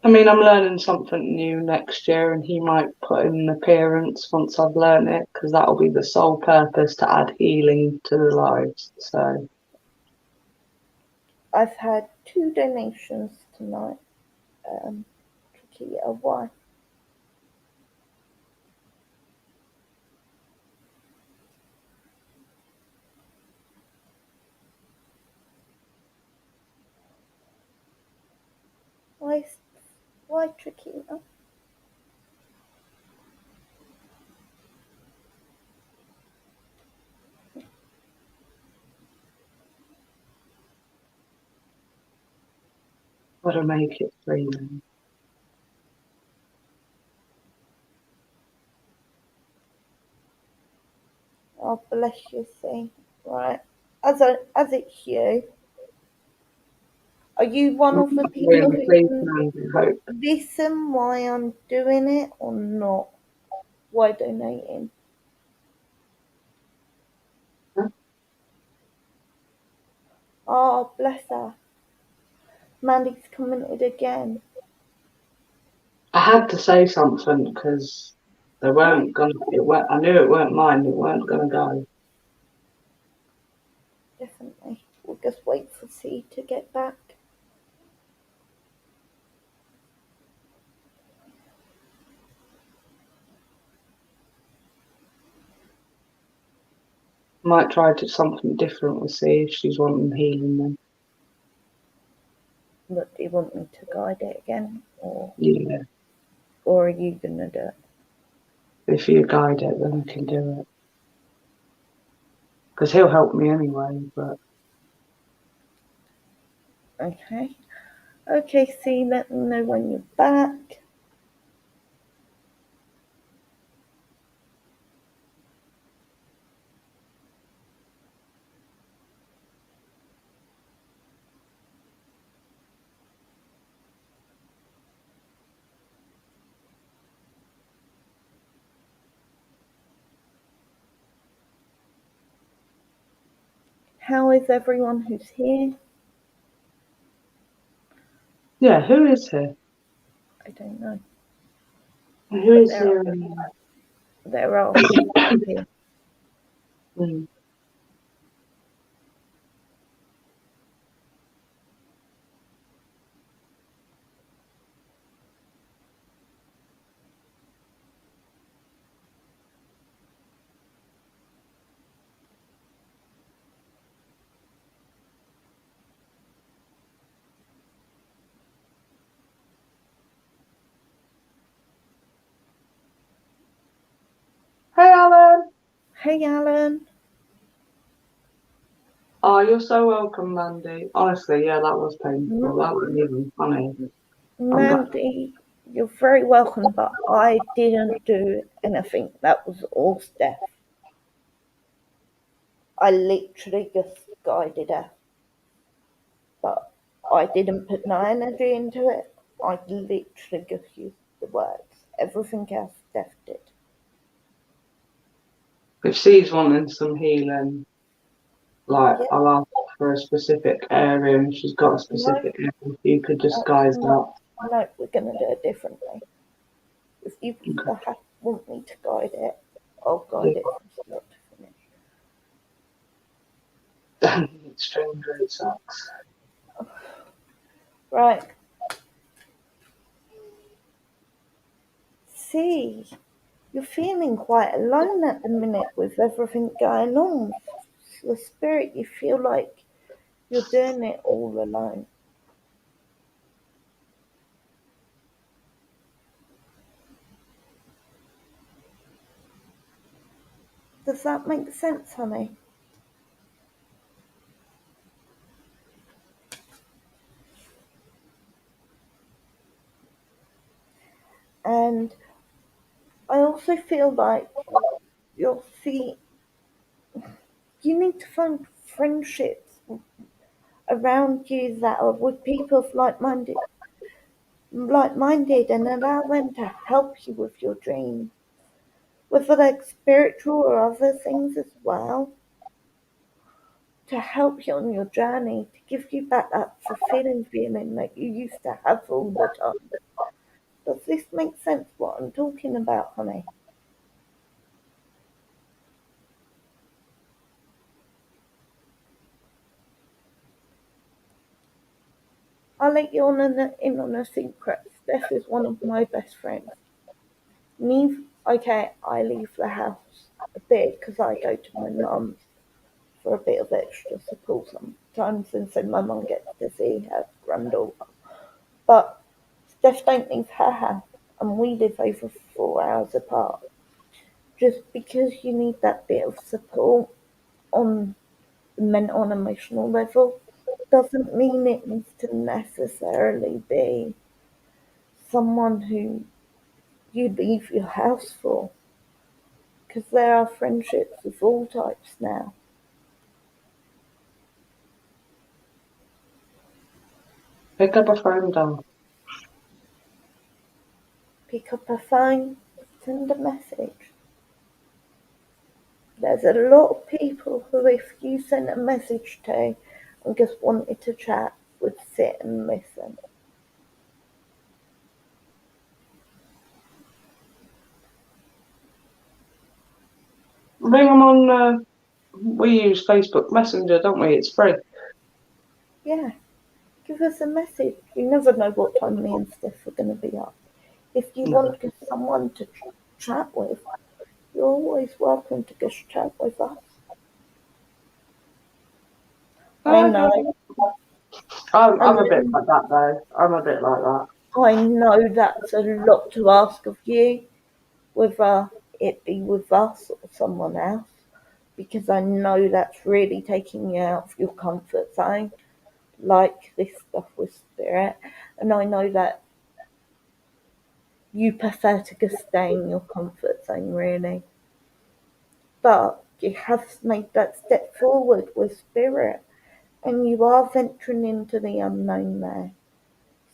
I mean, I'm learning something new next year, and he might put in an appearance once I've learned it, because that'll be the sole purpose to add healing to the lives. So, I've had 2 donations tonight. Trikia, why? Why, why Trikia? gotta make it free then. Oh, bless you, see. Right. As it's you, are you one of the people Really who pleased, can Mandy, hope. listen why I'm doing it or not? Why donating? Huh? Oh, bless her. Mandy's commented again. I had to say something because they No, weren't gonna. I knew it weren't mine. It weren't gonna go. definitely. We'll just wait for C to get back. Might try to something different. We'll see if she's wanting healing then. Look, do you want me to guide it again? Yeah. Or are you going to do it? If you guide it, then we can do it. Because he'll help me anyway. But Okay. Okay, C, let me know when you're back. How is everyone who's here? yeah, who is here? I don't know. Who But is here? there are people here. Mm. Hey, Alan. Hey, Alan. Oh, you're so welcome, Mandy. Honestly, yeah, that was painful. That wasn't even funny. I'm glad. Mandy, you're very welcome, but I didn't do anything. That was all Steph. I literally just guided her. But I didn't put no energy into it. I literally just used the words. Everything else Steph did. If she's wanting some healing, like Yeah, I'll ask for a specific area, and she's got a no, specific area. If you could just no, guide no, that. no, we're going to do it differently. If you want me to guide it, I'll guide it from start to finish. Extreme dread sucks. Right. See, you're feeling quite alone at the minute with everything going on. The spirit, you feel like you're doing it all alone. Does that make sense, honey? And I also feel like you'll see you need to find friendships around you that are with people of like minded and allow them to help you with your dreams, whether they're spiritual or other things as well, to help you on your journey, to give you back that fulfilling feeling that you used to have all the time. Does this make sense what I'm talking about, honey? I'll let you in on a secret. Steph is one of my best friends. Okay, I leave the house a bit because I go to my mum's for a bit of extra support sometimes, and so my mum gets to see her granddaughter. But Steph don't leave her house, and we live over 4 hours apart. Just because you need that bit of support on the mental and emotional level doesn't mean it needs to necessarily be someone who you leave your house for. because there are friendships of all types now. Pick up a phone, Dan. Pick up a phone, send a message. There's a lot of people who, if you sent a message to and just wanted to chat, would sit and listen. Ring them on. We use Facebook Messenger, don't we? It's free. Yeah, give us a message. You never know what time me and Steph are going to be up. If you No. want just someone to chat with, you're always welcome to just chat with us. I know. I'm And a bit like that, though. I'm a bit like that. I know that's a lot to ask of you, whether it be with us or someone else, because I know that's really taking you out of your comfort zone, like this stuff with Spirit. And I know that you prefer to just stay in your comfort zone, really. But you have made that step forward with Spirit, and you are venturing into the unknown there.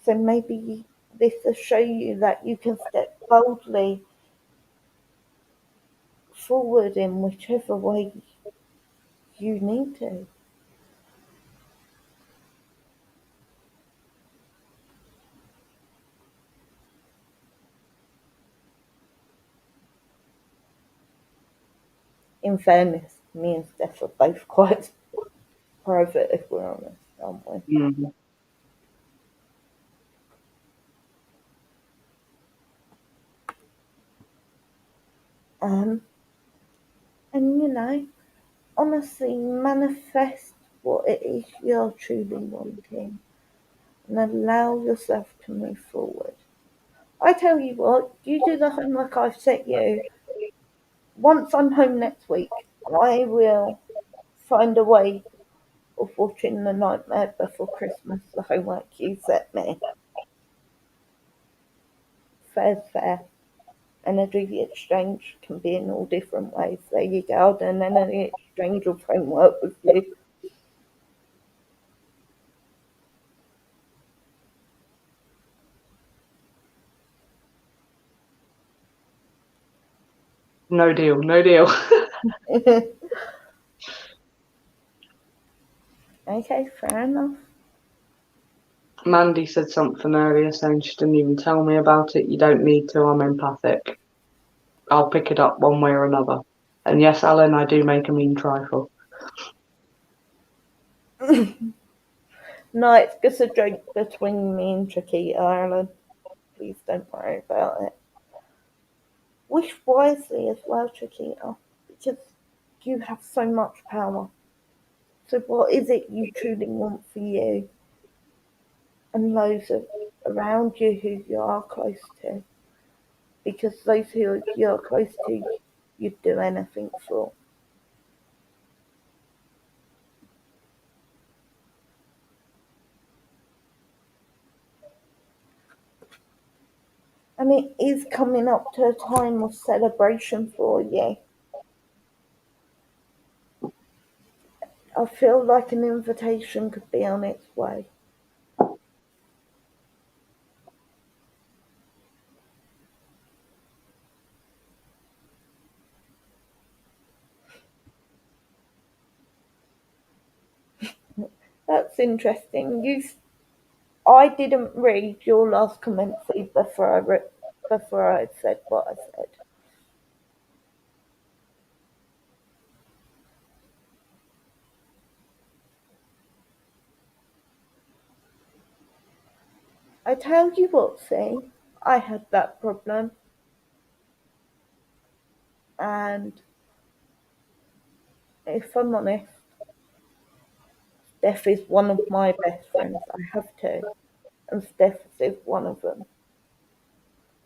So maybe this will show you that you can step boldly forward in whichever way you need to. In fairness, me and Steph are both quite private, if we're honest, aren't we? Mm. Um, and honestly, manifest what it is you're truly wanting and allow yourself to move forward. I tell you what, you do the homework I've set you. Once I'm home next week, I will find a way of watching The Nightmare Before Christmas, the homework you set me. Fair's fair. Energy exchange can be in all different ways. There you go, an energy exchange of homework with you. No deal, no deal. Okay, fair enough. Mandy said something earlier saying she didn't even tell me about it. You don't need to, I'm empathic. I'll pick it up one way or another. And yes, Alan, I do make a mean trifle. No, it's just a joke between me and Chiquita, Alan. Please don't worry about it. Wish wisely as well, Chiquita, because you have so much power. So what is it you truly want for you and those around you who you are close to? Because those who you're close to, you'd do anything for. And it is coming up to a time of celebration for you. I feel like an invitation could be on its way. That's interesting. I didn't read your last comment feed before I said what I said. I tell you what, see, I had that problem, and if I'm honest, Steph is one of my best friends. I have two, and Steph is one of them.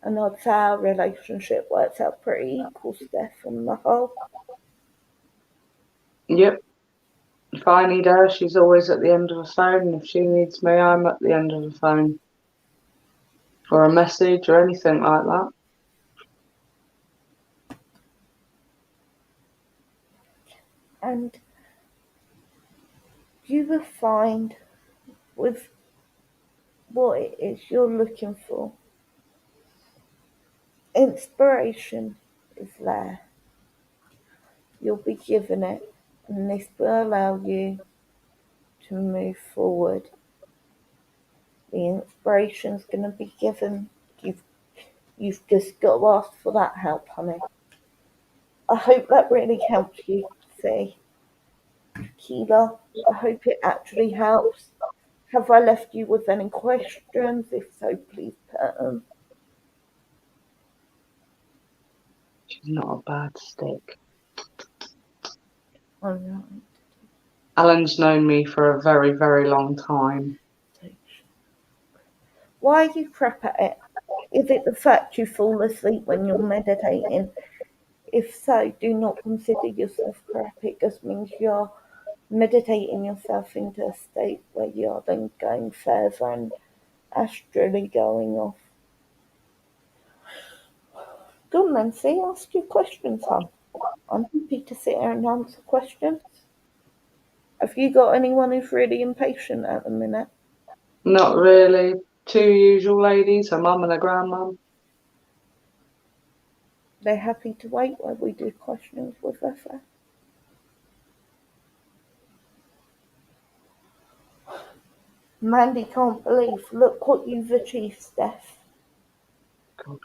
And I'd say our relationship works out pretty equal, Steph, on the whole. Yep. If I need her, she's always at the end of the phone. And if she needs me, I'm at the end of the phone. Or a message or anything like that. and you will find with what it is you're looking for, inspiration is there. You'll be given it, and this will allow you to move forward. The inspiration's going to be given. You've just got to ask for that help, honey. I hope that really helps you, see. Keela, I hope it actually helps. Have I left you with any questions? If so, please put them. She's not a bad stick. Alright. Alan's known me for a very, very long time. Why are you crap at it? Is it the fact you fall asleep when you're meditating? If so, do not consider yourself crap. It just means you're meditating yourself into a state where you're then going further and astrally going off. Go on then, see, ask your questions, hon. I'm happy to sit here and answer questions. Have you got anyone who's really impatient at the minute? Not really. Two usual ladies, her mum and her grandmum. They're happy to wait while we do questions with her. Mandy can't believe. Look what you've achieved, Steph. Gosh.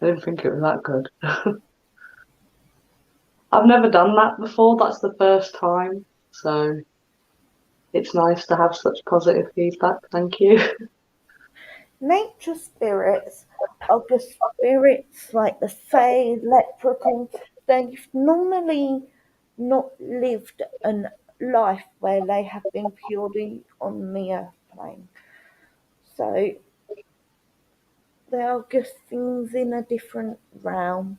I didn't think it was that good. I've never done that before. That's the first time. So it's nice to have such positive feedback. Thank you. Nature spirits are just spirits like the Fae, leprechauns. They've normally not lived a life where they have been purely on the earth plane. So they are just things in a different realm.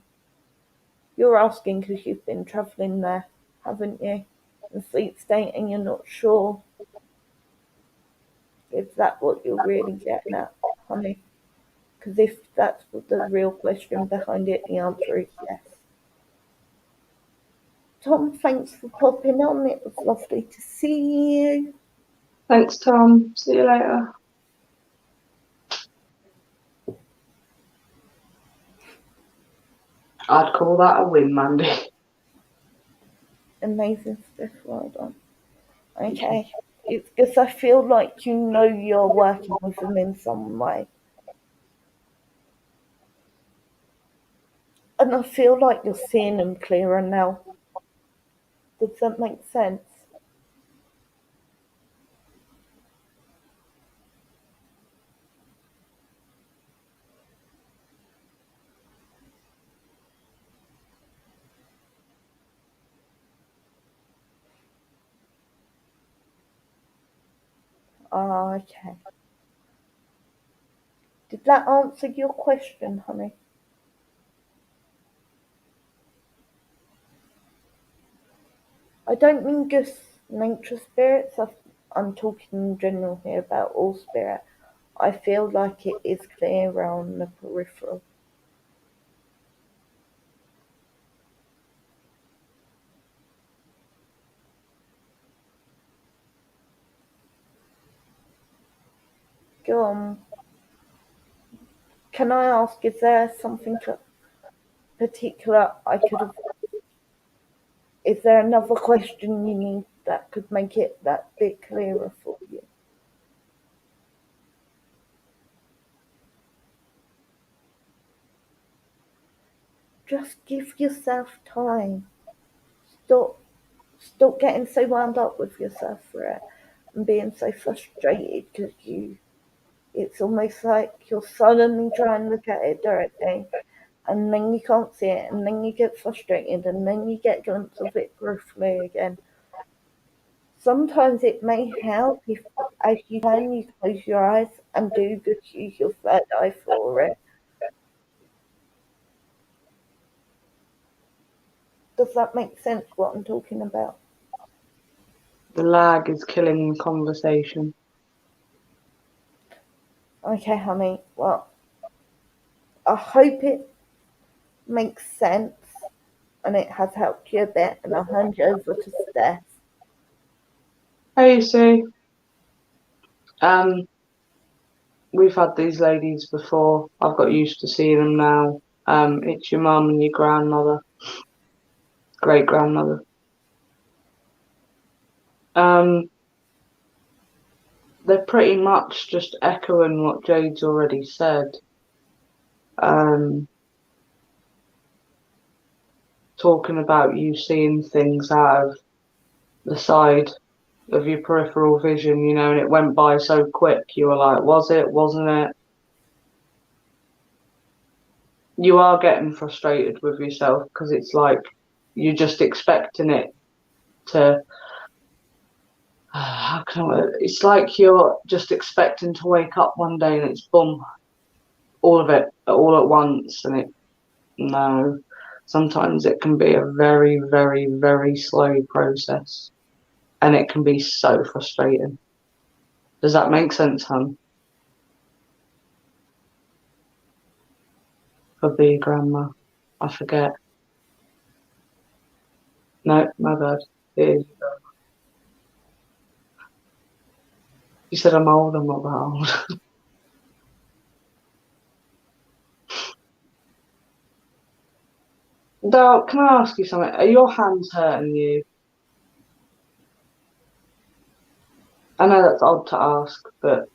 You're asking because you've been travelling there, haven't you? In sleep state and you're not sure. Is that what you're really getting at, honey? Because if that's what the real question behind it, the answer is yes. Tom, thanks for popping on. It was lovely to see you. Thanks, Tom. See you later. I'd call that a win, Mandy. Amazing stuff, well done. Okay, it's because I feel like you know you're working with them in some way. And I feel like you're seeing them clearer now. Does that make sense? Ah, okay. Did that answer your question, honey? I don't mean just nature spirits. I'm talking in general here about all spirit. I feel like it is clearer on the peripheral. Go on. Can I ask, is there something particular I could have? Is there another question you need that could make it that bit clearer for you? Just give yourself time. Stop Stop getting so wound up with yourself for it and being so frustrated because it's almost like you're suddenly trying to look at it directly and then you can't see it and then you get frustrated and then you get a glimpse of it briefly again. Sometimes it may help if, as you can, you close your eyes and do just use your third eye for it. Does that make sense what I'm talking about? The lag is killing the conversation. Okay, honey. Well, I hope it makes sense. and it has helped you a bit, and I'll hand you over to Steph. Hey, see, we've had these ladies before. I've got used to seeing them now. It's your mum and your grandmother, great grandmother. They're pretty much just echoing what Jade's already said. Talking about you seeing things out of the side of your peripheral vision, you know, and it went by so quick. You were like, was it? Wasn't it? You are getting frustrated with yourself because it's like you're just expecting it to. How can I? It's like you're just expecting to wake up one day and it's boom, all of it, all at once, and it. No, sometimes it can be a very, very, very slow process, and it can be so frustrating. Does that make sense, hun? For the grandma, I forget. No, my bad. Here you go. You said I'm old. I'm not that old. Dal, can I ask you something? Are your hands hurting you? I know that's odd to ask, but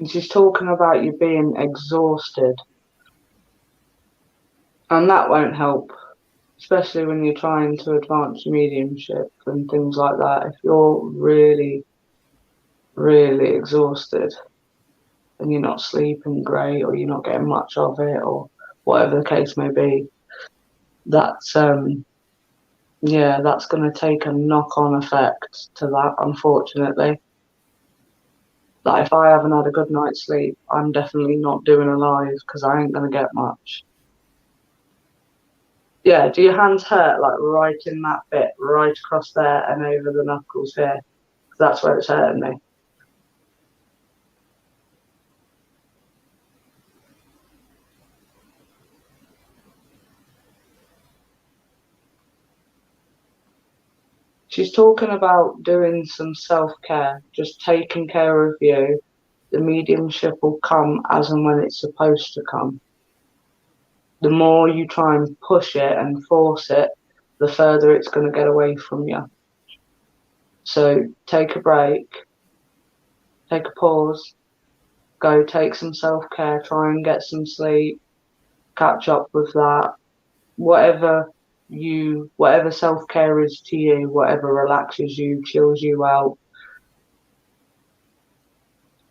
she's talking about you being exhausted, and that won't help, especially when you're trying to advance your mediumship and things like that. If you're really, really exhausted and you're not sleeping great or you're not getting much of it or whatever the case may be, that's yeah, that's going to take a knock-on effect to that, unfortunately. Like, if I haven't had a good night's sleep, I'm definitely not doing a live because I ain't going to get much. Yeah, do your hands hurt, like right in that bit, right across there and over the knuckles here? That's where it's hurting me. She's talking about doing some self-care, just taking care of you. The mediumship will come as and when it's supposed to come. The more you try and push it and force it, the further it's going to get away from you. So take a break, take a pause, go take some self-care, try and get some sleep, catch up with that. Whatever self-care is to you, whatever relaxes you, chills you out,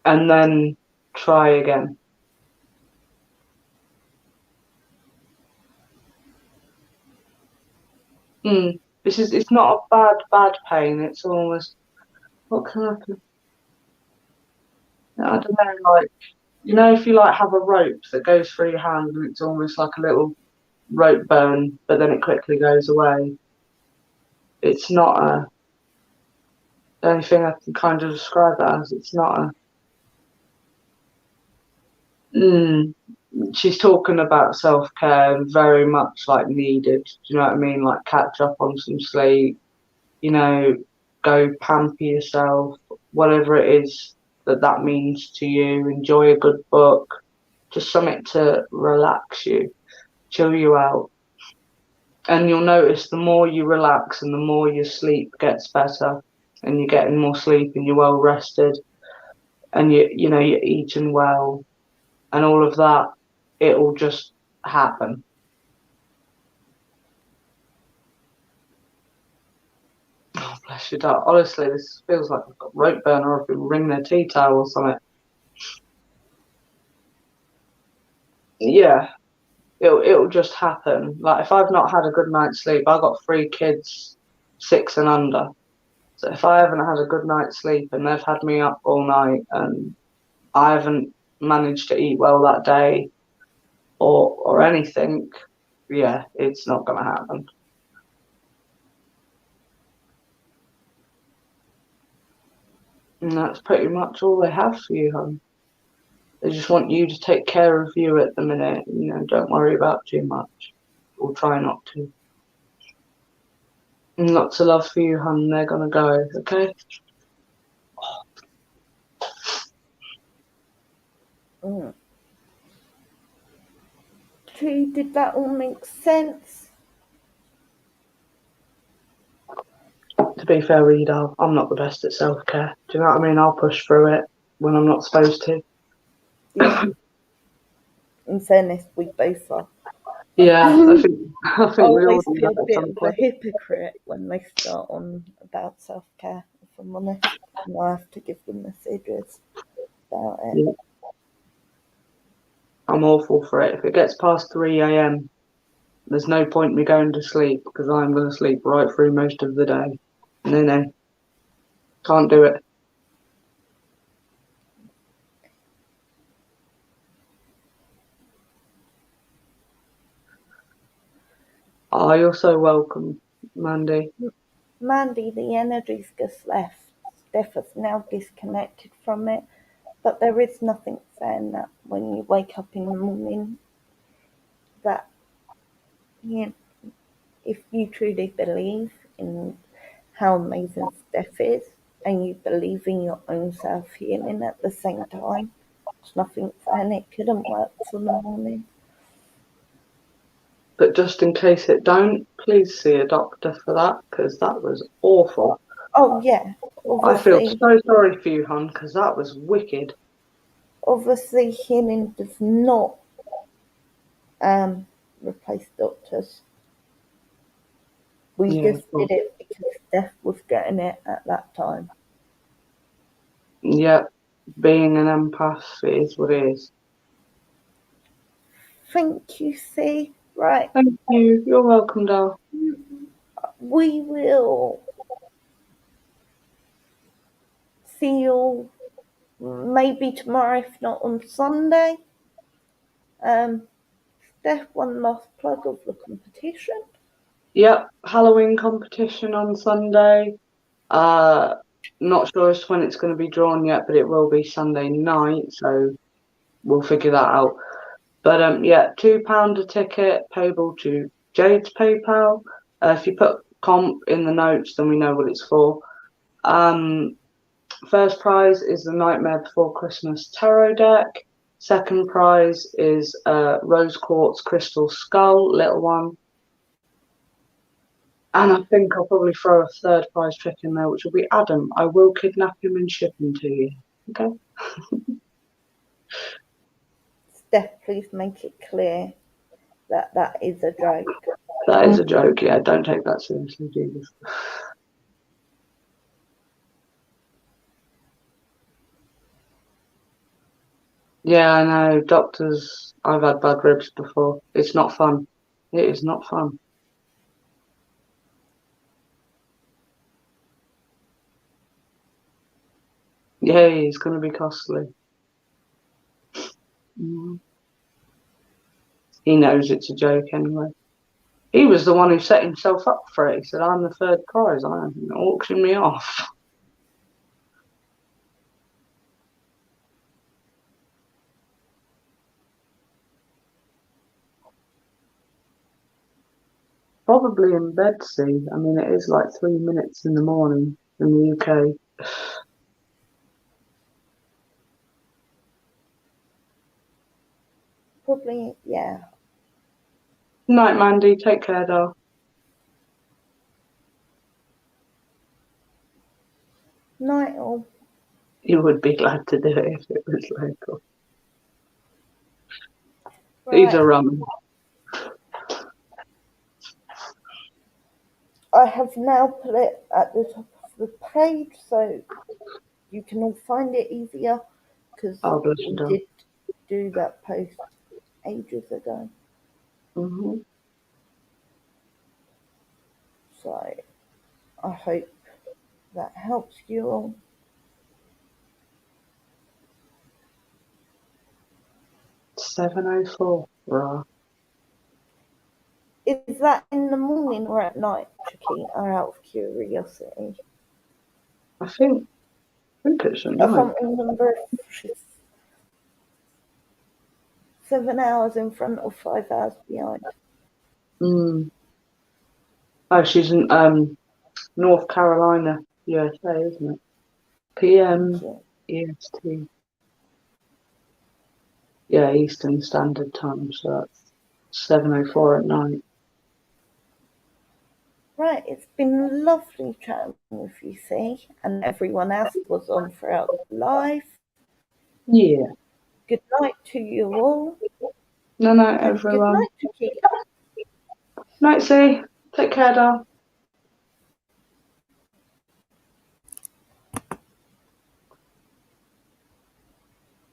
and then try again. It's not a bad pain. It's almost, what can I don't know, like, you know, if you like have a rope that goes through your hand and it's almost like a little rope burn, but then it quickly goes away. It's not the only thing I can kind of describe it as. It's not she's talking about self-care and very much like needed. Do you know what I mean? Like catch up on some sleep, you know, go pamper yourself, whatever it is that means to you. Enjoy a good book, just something to relax you, chill you out. And you'll notice the more you relax and the more your sleep gets better and you're getting more sleep and you're well rested and you know you're eating well and all of that, it'll just happen. Oh, bless you, dark. Honestly, this feels like I've got rope burn or I've been wringing a tea towel or something. Yeah, it'll just happen. Like if I've not had a good night's sleep, I've got 3 kids, 6 and under. So if I haven't had a good night's sleep and they've had me up all night and I haven't managed to eat well that day or anything, yeah, it's not gonna happen. And that's pretty much all they have for you, hon. They just want you to take care of you at the minute. You know, don't worry about too much. Or try not to. And lots of love for you, hon. They're gonna go, okay? Mm. True, did that all make sense? To be fair, Rita, I'm not the best at self-care. Do you know what I mean? I'll push through it when I'm not supposed to. Yeah. In fairness, we both are. Yeah, I think I we all always do feel that a at bit some of a point. hypocrite when they start on about self-care, if I'm honest. And I have to give them messages about it. Yeah. I'm awful for it. If it gets past 3 a.m., there's no point me going to sleep because I'm going to sleep right through most of the day. No, can't do it. Are you so welcome, Mandy? Mandy, the energy's just left. Steph is now disconnected from it. But there is nothing saying that when you wake up in the morning that you if you truly believe in how amazing Steph is and you believe in your own self healing at the same time, there's nothing saying it couldn't work for the morning. But just in case it don't, please see a doctor for that because that was awful. Oh yeah, I feel obviously so sorry for you, hon, because that was wicked. obviously healing does not replace doctors. We Yeah, just did it because Steph was getting it at that time. yeah. Being an empath is what it is. Thank you, C. Right. Thank you. You're welcome, Dal. We will see you maybe tomorrow, if not on Sunday. Steph, one last plug of the competition. Yep, Halloween competition on Sunday. Not sure as to when it's going to be drawn yet, but it will be Sunday night, so we'll figure that out. But yeah, £2 a ticket, payable to Jade's PayPal. If you put comp in the notes, then we know what it's for. First prize is the Nightmare Before Christmas tarot deck. Second prize is a rose quartz crystal skull, little one. And I think I'll probably throw a third prize trick in there, which will be Adam. I will kidnap him and ship him to you. Okay? Steph, please make it clear that that is a joke. That is a joke, yeah. Don't take that seriously, Jesus. Yeah, I know. Doctors, I've had bad ribs before. It's not fun. It is not fun. Yeah, it's going to be costly. He knows it's a joke anyway. He was the one who set himself up for it. He said, I'm the third prize. I'm auctioning me off. Probably in bed, see. I mean, it is like 3 minutes in the morning in the UK. Probably, yeah. Night, Mandy. Take care, doll. Night all. You would be glad to do it if it was local. These Right. are I have now put it at the top of the page so you can all find it easier because oh, bless you, we doll. did do that post ages ago. Mm-hmm. So I hope that helps you all. 7:04. Right. Is that in the morning or at night, Chiquita, out of curiosity? I think think it's a I night. can't remember if she's 7 hours in front or 5 hours behind. Mm. Oh, she's in North Carolina, USA, isn't it? PM Yeah. EST. Yeah, Eastern Standard Time, so that's 7:04 at night. Right, it's been lovely chatting with you, see, and everyone else was on throughout the live. Yeah. Good night to you all, No, and good everyone. night to Keith. Night, see. Take care, doll.